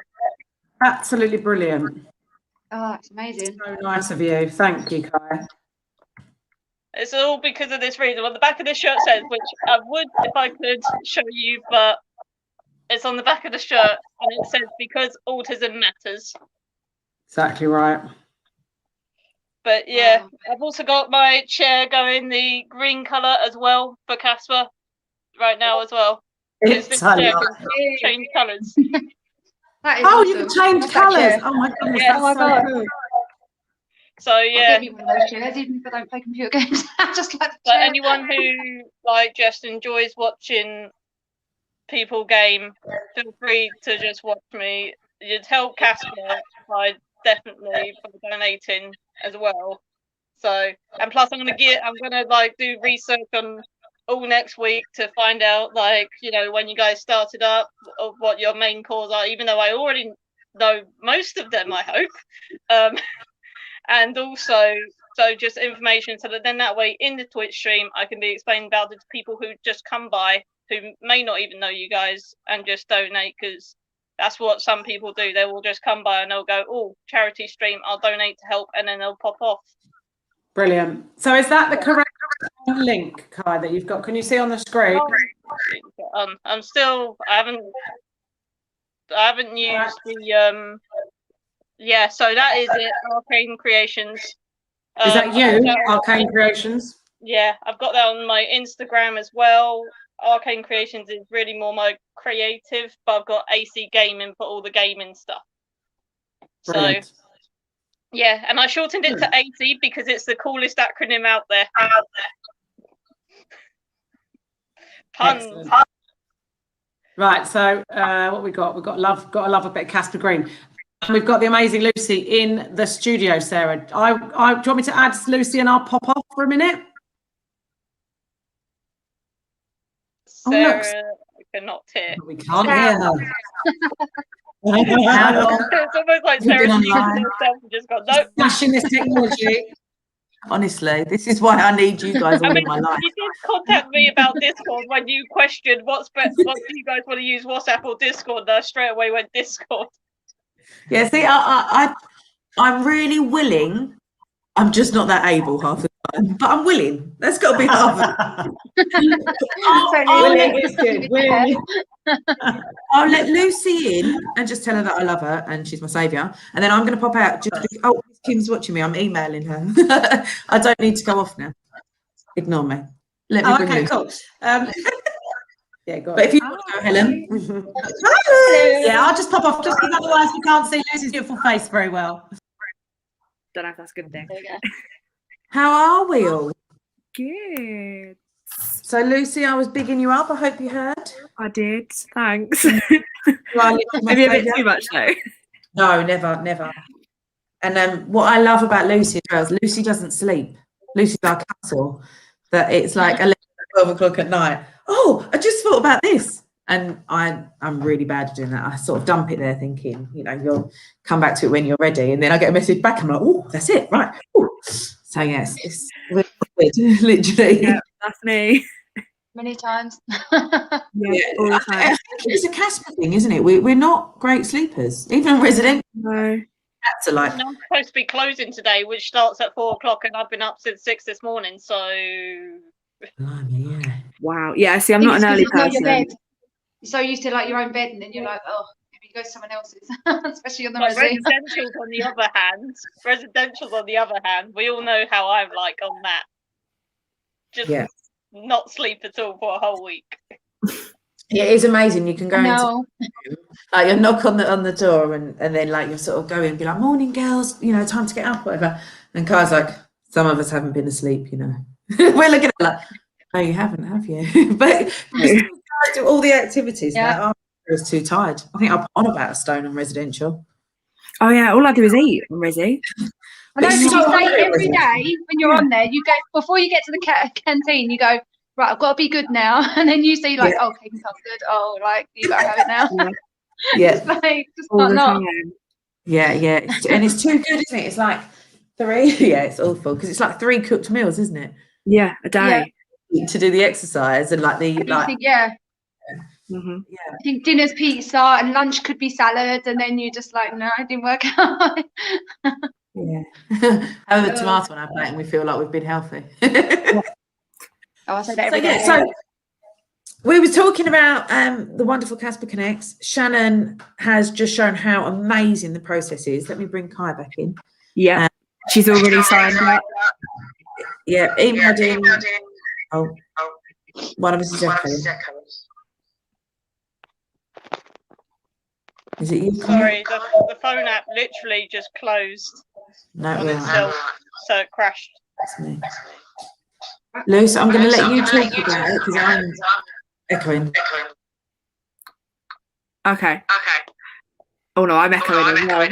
Absolutely brilliant. Oh, it's amazing. So nice of you. Thank you, Kai. It's all because of this reason. What the back of the shirt says, which I would if I could show you, but it's on the back of the shirt and it says because autism matters. Exactly right. But yeah, I've also got my chair going the green colour as well for CASPA right now as well. It's this chair can change colours. Awesome. You can change colours. Oh my goodness, Yeah. that's so cool. So yeah. I'll get me one of those chairs, even if I don't play computer games. I just like the But chair. anyone who like just enjoys watching people game, feel free to just watch me. You'd help CASPA by definitely by donating as well. So, and plus I'm gonna like do research on all next week to find out, like, you know, when you guys started up, or what your main cause are, even though I already know most of them, I hope. And also, so just information so that then that way in the Twitch stream I can be explaining about it to people who just come by, who may not even know you guys, and just donate, because that's what some people do. They will just come by and they'll go, oh, charity stream, I'll donate to help, and then they'll pop off. Brilliant. So is that the correct link, Kai, that you've got? Can you see on the screen? I'm still, I haven't used the yeah, so that is it, Arcane Creations. Is that you, Arcane Creations? Yeah, I've got that on my Instagram as well. Arcane Creations is really more my creative, but I've got AC Gaming for all the gaming stuff. Brilliant. So yeah, and I shortened it to AC because it's the coolest acronym out there. Puns. Excellent. Right, so what we got? We've got to love a bit of Casper Green. And we've got the amazing Lucy in the studio, Sarah. Do you want me to add Lucy and I'll pop off for a minute? Sarah, I cannot hear. We can't hear her. It's almost like Sarah's herself and just gone, nope. Smashing this technology. Honestly, this is why I need you guys all in my life. You did contact me about Discord when you questioned what do you guys want to use, WhatsApp or Discord, and I straight away went Discord. Yeah, see, I'm really willing. I'm just not that able half the time, but I'm willing. That's got to be half. I'll let Lucy in and just tell her that I love her and she's my saviour. And then I'm going to pop out. Kim's watching me. I'm emailing her. I don't need to go off now. Ignore me. Let me bring Lucy. Cool. Yeah, go on. But if you want to go, Helen. Yeah, I'll just pop off just because otherwise we can't see Lucy's beautiful face very well. Don't know if that's a good thing. How are we all? Good. So, Lucy, I was bigging you up. I hope you heard. I did. Thanks. Maybe a bit too much, though. No, never. And what I love about Lucy as well is Lucy doesn't sleep. Lucy's our castle. That it's like 11, 12 o'clock at night. Oh, I just thought about this. And I'm really bad at doing that. I sort of dump it there thinking, you know, you'll come back to it when you're ready. And then I get a message back. I'm like, oh, that's it. Right. Ooh. So, yes, it's weird, literally. Yeah, that's me. Many times. Yeah, all the time. I think it's a CASPA thing, isn't it? We're not great sleepers. Even residential No. cats are like. I'm supposed to be closing today, which starts at 4 o'clock, and I've been up since 6 this morning. So. Yeah. Wow. Yeah, see, I'm not an early person. You're so used to like your own bed, and then you're like, oh, maybe you go to someone else's, especially on the residentials on the other hand, we all know how I'm like on that. Just not sleep at all for a whole week. Yeah, it is amazing. You can go into like you knock on the door and then like you'll sort of go in and be like, morning girls, you know, time to get up, whatever. And Kai's like, some of us haven't been asleep, you know. We're looking at like, Oh, you haven't, have you? But you still do all the activities. Yeah. Like, I was too tired. I think I'm on about a stone on residential. Oh yeah, all I do is eat on Resi. I know, It's because so you say hungry, every isn't it? day when you're on there, you go, before you get to the canteen, you go, right, I've got to be good now. And then you see, like, oh, cake and custard. Oh, like, you got to have it now. Yeah. It's like, just All can't the not. time. Yeah. And it's too good, isn't it? It's like 3. Yeah, it's awful because it's like 3 cooked meals, isn't it? Yeah, a day. To do the exercise and like the You think, yeah. Mhm. I think dinner's pizza and lunch could be salad, and then you're just like, no, it didn't work out. Yeah. Have a tomato on our plate and we feel like we've been healthy. Oh, I say that every day. So we were talking about the wonderful CASPA Connects. Shannon has just shown how amazing the process is. Let me bring Kai back in. Yeah, she's already signed up. Yeah, emailed in. Oh, one of us is echoing. Is it you? Sorry, the phone app literally just closed No, on right. itself, so it crashed. That's me. Luce, I'm going to let you talk about it because I'm echoing. Okay. Oh no, I'm echoing as well.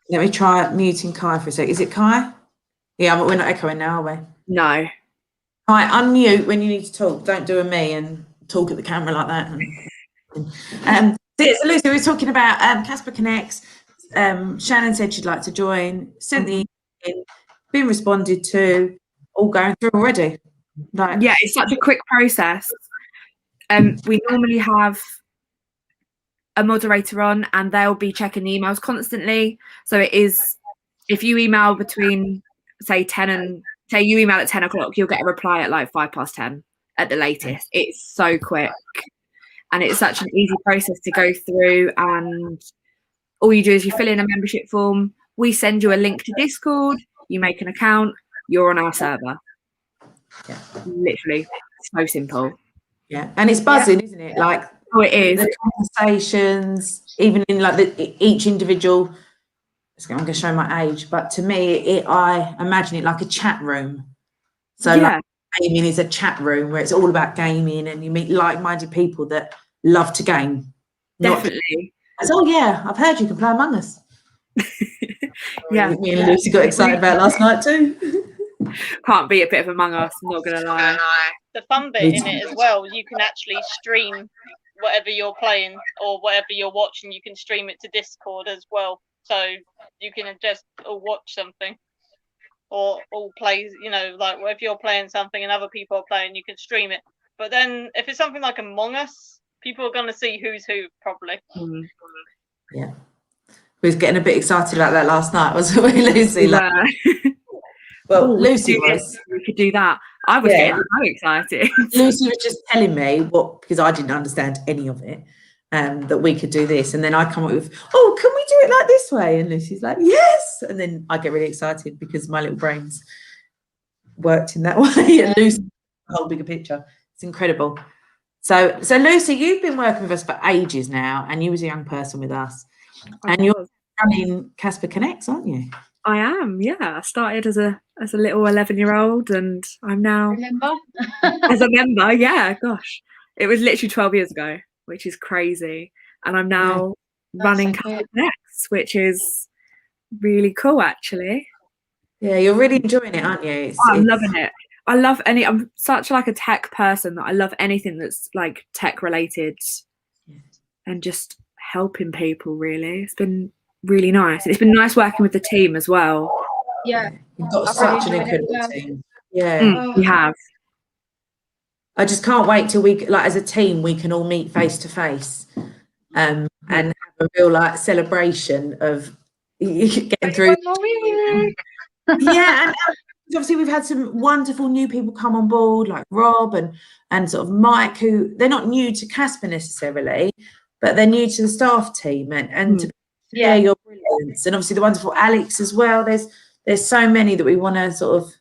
Let me try muting Kai for a sec. Is it Kai? Yeah, we're not echoing now, are we? No. Kai, unmute when you need to talk. Don't do a me and talk at the camera like that. So Lucy, we were talking about CASPA Connects. Shannon said she'd like to join. Sent the email in, been responded to. All going through already. Like, Yeah, it's such a quick process. We normally have a moderator on and they'll be checking the emails constantly. So it is, if you email between say 10 and say you email at 10 o'clock, you'll get a reply at like 10:05 at the latest. It's so quick and it's such an easy process to go through, and all you do is you fill in a membership form, we send you a link to Discord, you make an account, you're on our server. Yeah. Literally so simple. Yeah, and it's buzzing, isn't it? Like, oh, it is. The conversations, even in like each individual. I'm going to show my age, but to me, I imagine it like a chat room. So like gaming is a chat room where it's all about gaming, and you meet like-minded people that love to game. Definitely. Oh yeah, I've heard you can play Among Us. Yeah, me and Lucy got excited about last night too. Can't beat a bit of Among Us, I'm not gonna lie. The fun bit in it as well, you can actually stream whatever you're playing or whatever you're watching. You can stream it to Discord as well, so you can just all watch something or all play, you know, like if you're playing something and other people are playing, you can stream it. But then if it's something like Among Us, people are going to see who's who probably. Yeah, we was getting a bit excited about that last night, wasn't we, Lucy? Like, well, Lucy was. We could do that. I was getting so excited. Lucy was just telling me because I didn't understand any of it, that we could do this. And then I come up with, oh, can we do it like this way? And Lucy's like, yes. And then I get really excited because my little brains worked in that way. And Lucy, the whole bigger picture. It's incredible. So Lucy, you've been working with us for ages now, and you was a young person with us. And you're running CASPA Connects, aren't you? I am, yeah. I started as a little 11-year-old, and I'm now as a member. Yeah, gosh, it was literally 12 years ago, which is crazy. And I'm now running CASPA Connects, which is really cool, actually. Yeah, you're really enjoying it, aren't you? I'm loving it. I'm such like a tech person that I love anything that's like tech related and just helping people, really. It's been really nice. It's been nice working with the team as well. Yeah. You've got such an incredible team. Yeah. We have. I just can't wait till we, like, as a team, we can all meet face to face and have a real like celebration of getting through. Yeah, and obviously we've had some wonderful new people come on board, like Rob and sort of Mike, who they're not new to CASPA necessarily, but they're new to the staff team and to share your brilliance. And obviously the wonderful Alex as well. There's so many that we want to sort of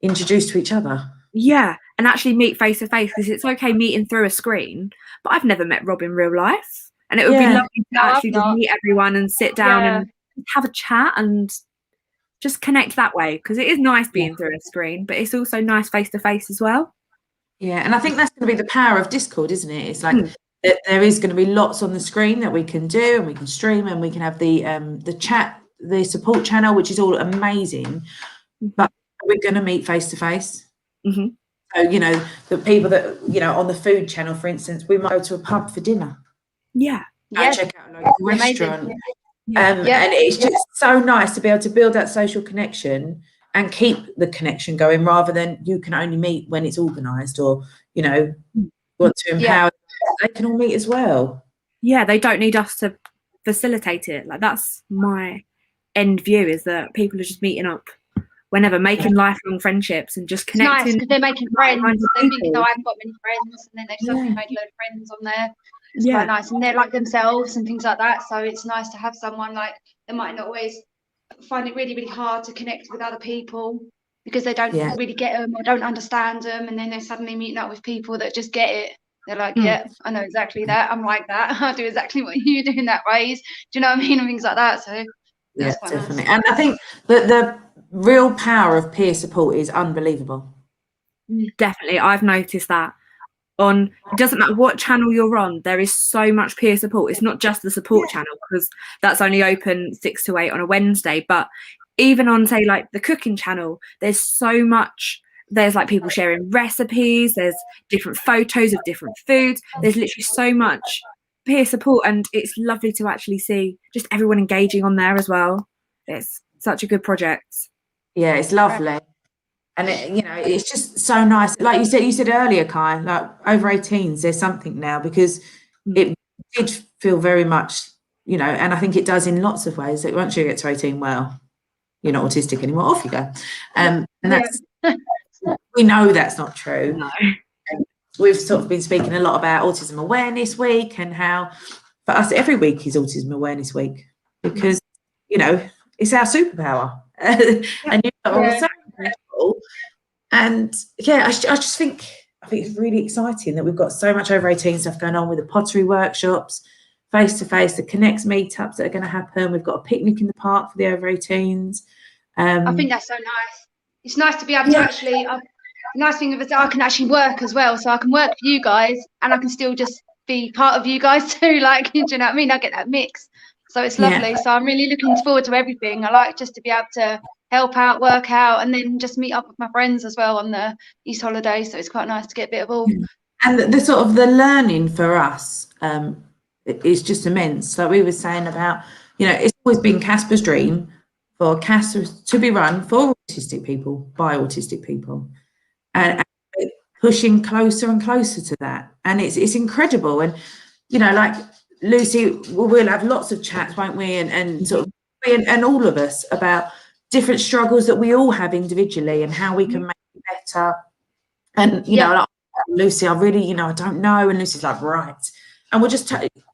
introduce to each other. Yeah, and actually meet face to face, because it's okay meeting through a screen, but I've never met Rob in real life, and it would be lovely to actually just meet everyone and sit down and have a chat and just connect that way, because it is nice being through a screen, but it's also nice face to face as well. Yeah, and I think that's going to be the power of Discord, isn't it? It's like there is going to be lots on the screen that we can do, and we can stream, and we can have the chat, the support channel, which is all amazing. But we're going to meet face to face. So, you know, the people that, you know, on the food channel, for instance, we might go to a pub for dinner. Yeah. Check out a local restaurant. And it's just so nice to be able to build that social connection and keep the connection going, rather than you can only meet when it's organised, or, you know, want to empower they can all meet as well. Yeah, they don't need us to facilitate it. Like, that's my end view, is that people are just meeting up whenever, making lifelong friendships and just connecting. It's nice because they're making friends. They think, no, I haven't got many friends, and then they've suddenly made a load of friends on there. It's quite nice, and they're like themselves and things like that. So it's nice to have someone like, they might not always find it really, really hard to connect with other people because they don't really get them or don't understand them, and then they're suddenly meeting up with people that just get it. They're like, yeah, I know exactly that. I'm like that. I do exactly what you do in that ways. Do you know what I mean? And things like that. So yeah, definitely. Nice. And I think that the real power of peer support is unbelievable. Definitely. I've noticed that. It doesn't matter what channel you're on, there is so much peer support. It's not just the support channel, because that's only open 6 to 8 on a Wednesday, but even on, say, like the cooking channel, there's so much. There's like people sharing recipes, there's different photos of different foods, there's literally so much peer support, and it's lovely to actually see just everyone engaging on there as well. It's such a good project. Yeah, it's lovely. And it, you know, it's just so nice. Like you said earlier, Kai, like over 18s, there's something now, because it did feel very much, you know, and I think it does in lots of ways, that once you get to 18, well, you're not autistic anymore, off you go. And that's, we know that's not true. No. We've sort of been speaking a lot about Autism Awareness Week, and how for us every week is Autism Awareness Week, because, you know, it's our superpower. And you know, so incredible. And yeah, I just think it's really exciting that we've got so much over 18 stuff going on, with the pottery workshops, face to face, the Connects meetups that are going to happen. We've got a picnic in the park for the over 18s. I think that's so nice. It's nice to be able to actually. The nice thing of it is I can actually work as well, so I can work for you guys, and I can still just be part of you guys too. Like, do you know what I mean? I get that mix, so it's lovely. So I'm really looking forward to everything. I like just to be able to help out, work out, and then just meet up with my friends as well on the Easter holiday. So it's quite nice to get a bit of all. And the sort of the learning for us is just immense. Like we were saying about, you know, it's always been CASPA's dream for CASPA to be run for autistic people by autistic people, and pushing closer and closer to that. And it's incredible. And, you know, like Lucy, we'll have lots of chats, won't we? And sort of, and all of us, about different struggles that we all have individually and how we can make it better. And, you know, like, Lucy, I really, you know, I don't know. And Lucy's like, right. And we'll just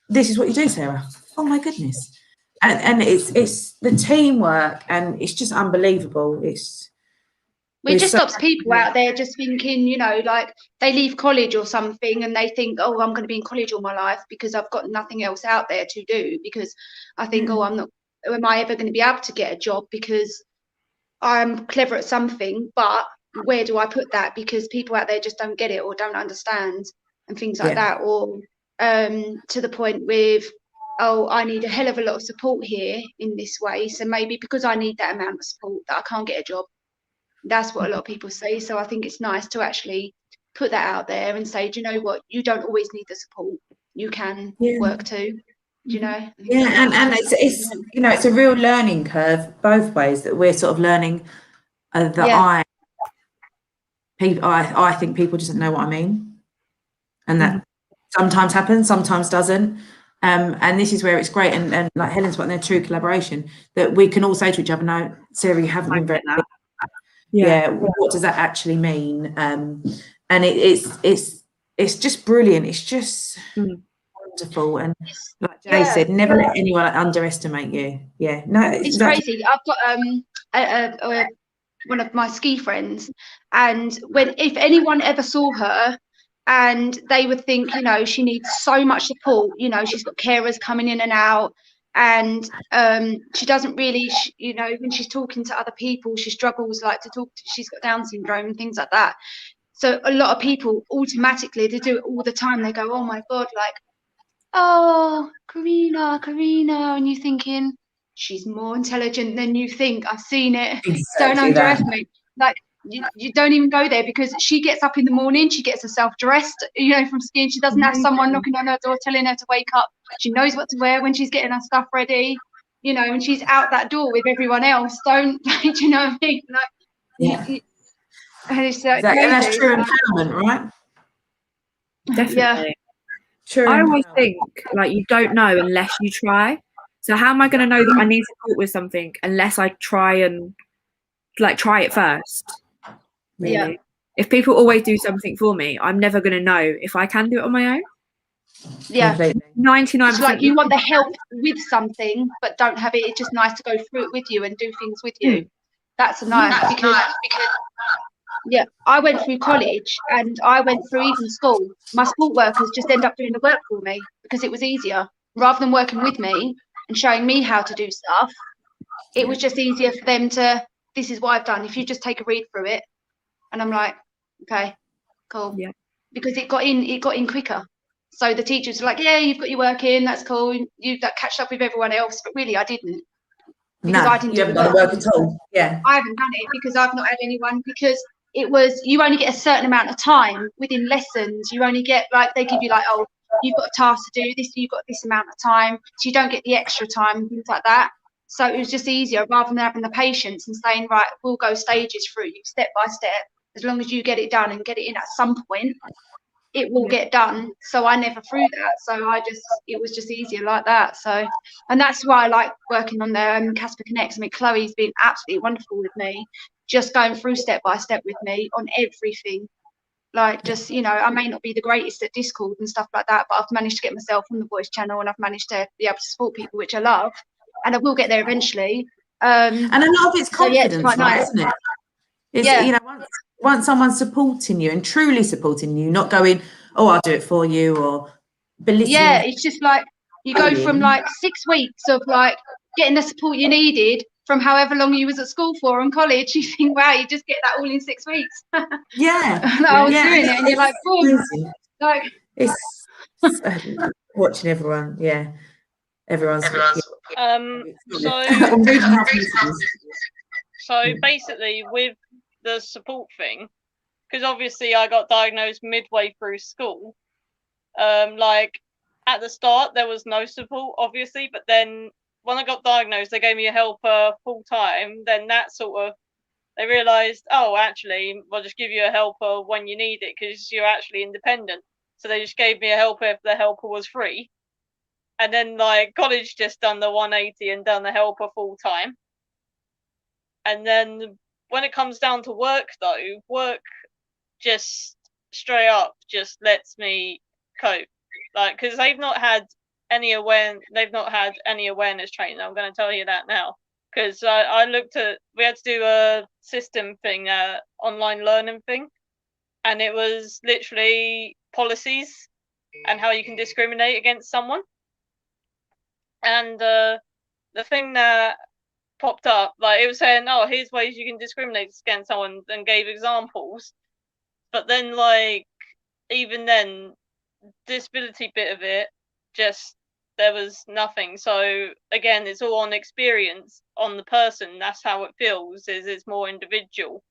this is what you do, Sarah. Oh my goodness. And it's the teamwork, and it's just unbelievable. It just stops people out there just thinking, you know, like they leave college or something and they think, oh, I'm going to be in college all my life because I've got nothing else out there to do, because I think, oh, am I ever going to be able to get a job because I'm clever at something, but where do I put that? Because people out there just don't get it or don't understand and things like that. Or to the point with, oh, I need a hell of a lot of support here in this way, so maybe because I need that amount of support that I can't get a job. That's what a lot of people say. So I think it's nice to actually put that out there and say, do you know what, you don't always need the support, you can work too, do you know? And it's you know, it's a real learning curve both ways, that we're sort of learning that I think people just don't know what I mean, and that sometimes happens, sometimes doesn't. And this is where it's great, and like Helen's got their true collaboration, that we can all say to each other, no, Sarah, you haven't been very what does that actually mean? And it's just brilliant. It's just wonderful. And like Jay said, never let anyone underestimate you. It's crazy. I've got one of my ski friends, and if anyone ever saw her, and they would think, you know, she needs so much support, you know, she's got carers coming in and out, and she doesn't really, you know, when she's talking to other people, she struggles like to talk. She's got Down syndrome and things like that. So a lot of people automatically, they do it all the time. They go, oh my God, like, oh, Karina, and you're thinking, she's more intelligent than you think. I've seen it. Exactly Don't underestimate. Like, you don't even go there, because she gets up in the morning, she gets herself dressed, you know, from skiing. She doesn't have someone knocking on her door telling her to wake up. She knows what to wear when she's getting her stuff ready, you know, and she's out that door with everyone else. Don't, do you know what I mean? Like, Yeah. and it's Exactly. And that's true empowerment, right? Definitely. Yeah. True. I always think, like, you don't know unless you try. So how am I going to know that I need support with something unless I try and try it first? Really. Yeah. If people always do something for me, I'm never going to know if I can do it on my own. Yeah. 99%. It's like you want the help with something, but don't have it. It's just nice to go through it with you and do things with you. That's nice, because yeah, I went through college and I went through even school. My sport workers just end up doing the work for me because it was easier. Rather than working with me and showing me how to do stuff, it was just easier for them to, this is what I've done. If you just take a read through it, and I'm like, okay, cool. Yeah. Because it got in quicker. So the teachers were like, yeah, you've got your work in, that's cool. You catch up with everyone else, but really I didn't. Because I didn't you haven't done the work at all. Yeah. I haven't done it because I've not had anyone, because it was, you only get a certain amount of time within lessons. You only get, like, they give you like, oh, you've got a task to do this, you've got this amount of time, so you don't get the extra time, things like that. So it was just easier, rather than having the patience and saying, right, we'll go stages through you, step by step. As long as you get it done and get it in at some point, it will get done. So I never threw that. So it was just easier like that. So, and that's why I like working on the CASPA Connects. I mean, Chloe's been absolutely wonderful with me, just going through step by step with me on everything. Like, just, you know, I may not be the greatest at Discord and stuff like that, but I've managed to get myself on the voice channel, and I've managed to be able to support people, which I love, and I will get there eventually. And a lot of it's confidence, it's quite nice, isn't it? It's, you know, once someone's supporting you and truly supporting you, not going, oh, I'll do it for you, or belittling. Yeah, it's just like you go from like 6 weeks of like getting the support you needed from however long you was at school for in college. You think, wow, you just get that all in 6 weeks. Yeah. I was doing it, and you're like, boom. Like, it's watching everyone. Yeah. Everyone's. So basically, with the support thing, because obviously I got diagnosed midway through school. Like at the start there was no support, obviously, but then when I got diagnosed, they gave me a helper full time. Then that sort of, they realised, oh, actually, we'll just give you a helper when you need it because you're actually independent. So they just gave me a helper if the helper was free. And then like college just done the 180 and done the helper full time. And then when it comes down to work though, work just straight up just lets me cope, like, because they've not had any awareness training. I'm going to tell you that now, because I looked at, we had to do a system thing, online learning thing, and it was literally policies and how you can discriminate against someone. And the thing that popped up, like, it was saying, oh, here's ways you can discriminate against someone, and gave examples. But then, like, even then, disability bit of it, just, there was nothing. So again, it's all on experience on the person. That's how it feels, is it's more individual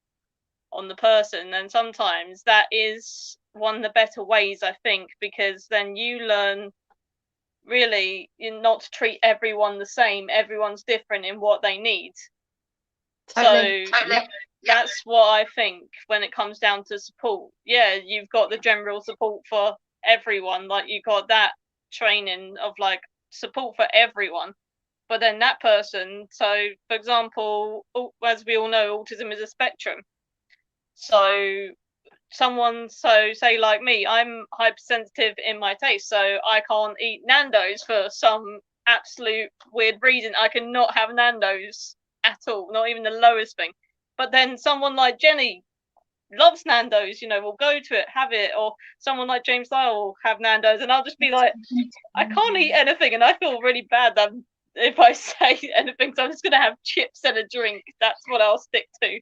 on the person. And sometimes that is one of the better ways, I think, because then you learn really not to treat everyone the same. Everyone's different in what they need. Totally. That's what I think when it comes down to support. Yeah, you've got the general support for everyone, like you got that training of like support for everyone, but then that person, so for example, as we all know, autism is a spectrum. So someone, so say like me, I'm hypersensitive in my taste, so I can't eat Nando's for some absolute weird reason. I cannot have Nando's at all, not even the lowest thing. But then someone like Jenny loves Nando's, you know, will go to it, have it, or someone like James Lyle will have Nando's, and I'll just be like, I can't eat anything, and I feel really bad that if I say anything, so I'm just going to have chips and a drink. That's what I'll stick to.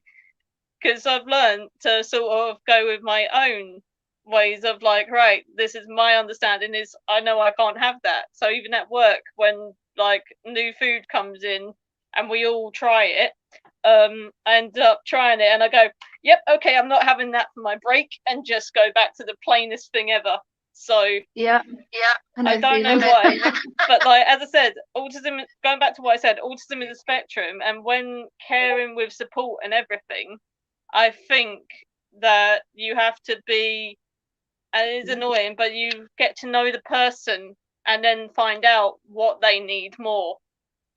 Because I've learned to sort of go with my own ways of like, right, this is my understanding is I know I can't have that. So even at work, when like new food comes in and we all try it, I end up trying it and I go, yep, okay, I'm not having that for my break, and just go back to the plainest thing ever. So yeah, I don't know why, but like as I said, autism, going back to what I said, autism is a spectrum, and when caring with support and everything, I think that you have to be, and it is annoying, but you get to know the person and then find out what they need more.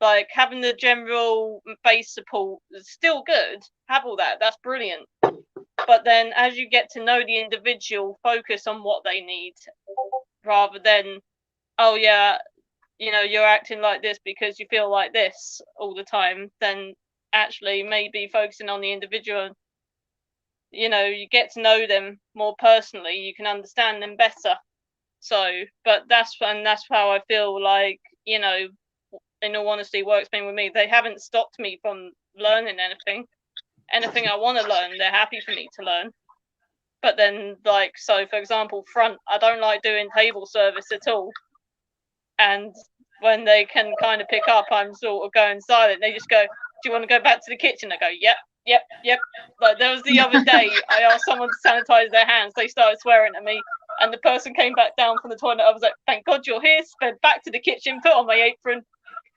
Like having the general base support is still good, have all that, that's brilliant. But then as you get to know the individual, focus on what they need rather than, oh yeah, you know, you're acting like this because you feel like this all the time. Then actually maybe focusing on the individual, you know, you get to know them more personally, you can understand them better. So, but that's how I feel like, you know, in all honesty, work's been with me. They haven't stopped me from learning anything I want to learn, they're happy for me to learn. But then, like, so for example, front, I don't like doing table service at all. And when they can kind of pick up, I'm sort of going silent. They just go, do you want to go back to the kitchen? I go, yep. Like there was the other day, I asked someone to sanitize their hands. They started swearing at me, and the person came back down from the toilet. I was like, thank God you're here. Sped back to the kitchen, put on my apron,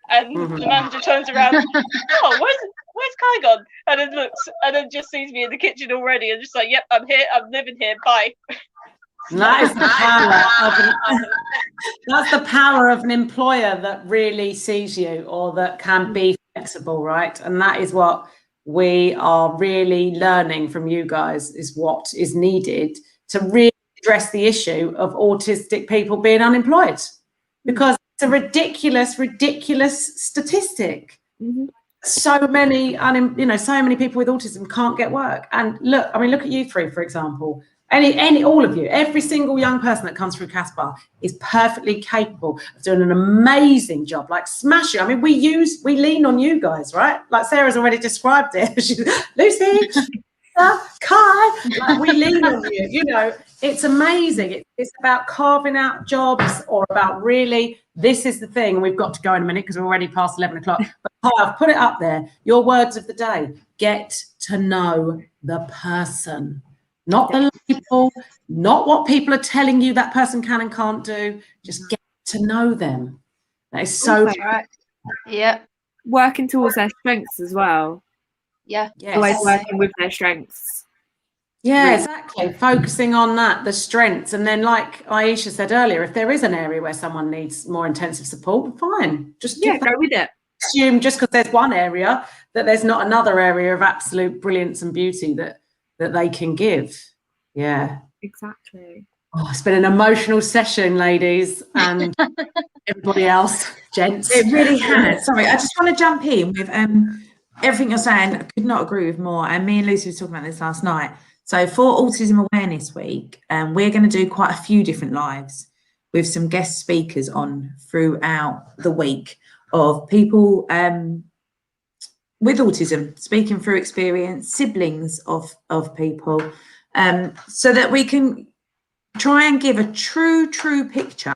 and the manager turns around. Oh, where's Kai gone? And then looks, and then just sees me in the kitchen already, and just like, yep, I'm here. I'm living here. Bye. That is the power of that's the power of an employer that really sees you, or that can be flexible, right? And that is what we are really learning from you guys, is what is needed to really address the issue of autistic people being unemployed, because it's a ridiculous statistic. So many so many people with autism can't get work. And look at you three, for example. All of you, every single young person that comes through CASPA is perfectly capable of doing an amazing job, like smash it. I mean, we lean on you guys, right? Like Sarah's already described it. She's Lucy, Kai, like we lean on you. You know, it's amazing. It's about carving out jobs, or about really, this is the thing. We've got to go in a minute because we're already past 11 o'clock. But Kai, I've put it up there. Your words of the day: get to know the person. Not the label, not what people are telling you that person can and can't do. Just get to know them. That is so right. Yeah. Working towards their strengths as well. Yeah. Yes. Always working with their strengths. Yeah, Really. exactly. Focusing on that, the strengths. And then, like Aisha said earlier, if there is an area where someone needs more intensive support, fine. Just go with it. Assume just because there's one area that there's not another area of absolute brilliance and beauty that they can give. Yeah, exactly. Oh, it's been an emotional session, ladies, and everybody else, gents. It really has. Sorry, I just want to jump in with everything you're saying. I could not agree with more. And me and Lucy were talking about this last night. So for Autism Awareness Week, we're going to do quite a few different lives with some guest speakers on throughout the week of people with autism, speaking through experience, siblings of people, so that we can try and give a true picture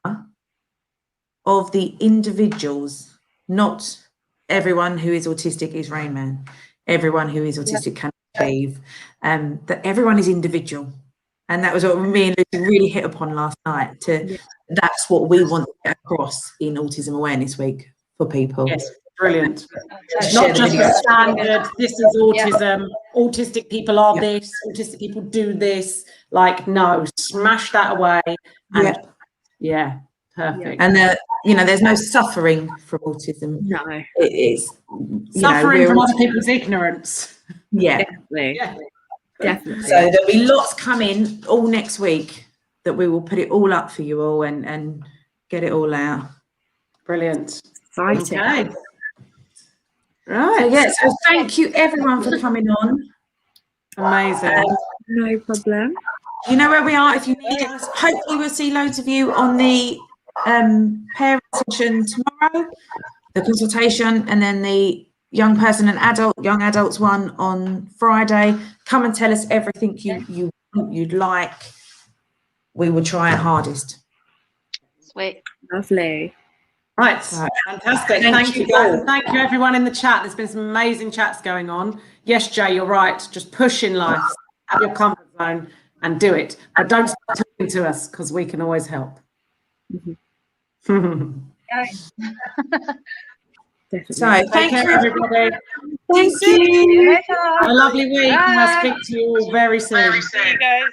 of the individuals. Not everyone who is autistic is Rain Man. Everyone who is autistic can achieve. That everyone is individual. And that was what me and Lucy really hit upon last night. That's what we want to get across in Autism Awareness Week for people. Yes, brilliant. Not just the standard, this is autism, autistic people are this, autistic people do this. Like, no, smash that away. And perfect. And there's no suffering from autism. No. It's suffering from other people's ignorance. Yeah. Definitely. Yeah. Definitely. So there'll be lots coming all next week that we will put it all up for you all and get it all out. Brilliant. Exciting. Okay. Right. So thank you everyone for coming on. Amazing. No problem. You know where we are if you need us. Hopefully we'll see loads of you on the parent session tomorrow. the consultation, and then the young adults one on Friday. Come and tell us everything you'd like. We will try our hardest. Sweet. Lovely. Right, fantastic. Thank you guys, and thank you everyone in the chat. There's been some amazing chats going on. Yes, Jay, you're right. Just push in life, have your comfort zone, and do it. But don't stop talking to us, because we can always help. Definitely. So thank you, everybody. Thank you. Later. A lovely week, and I'll speak to you all very soon. See you guys.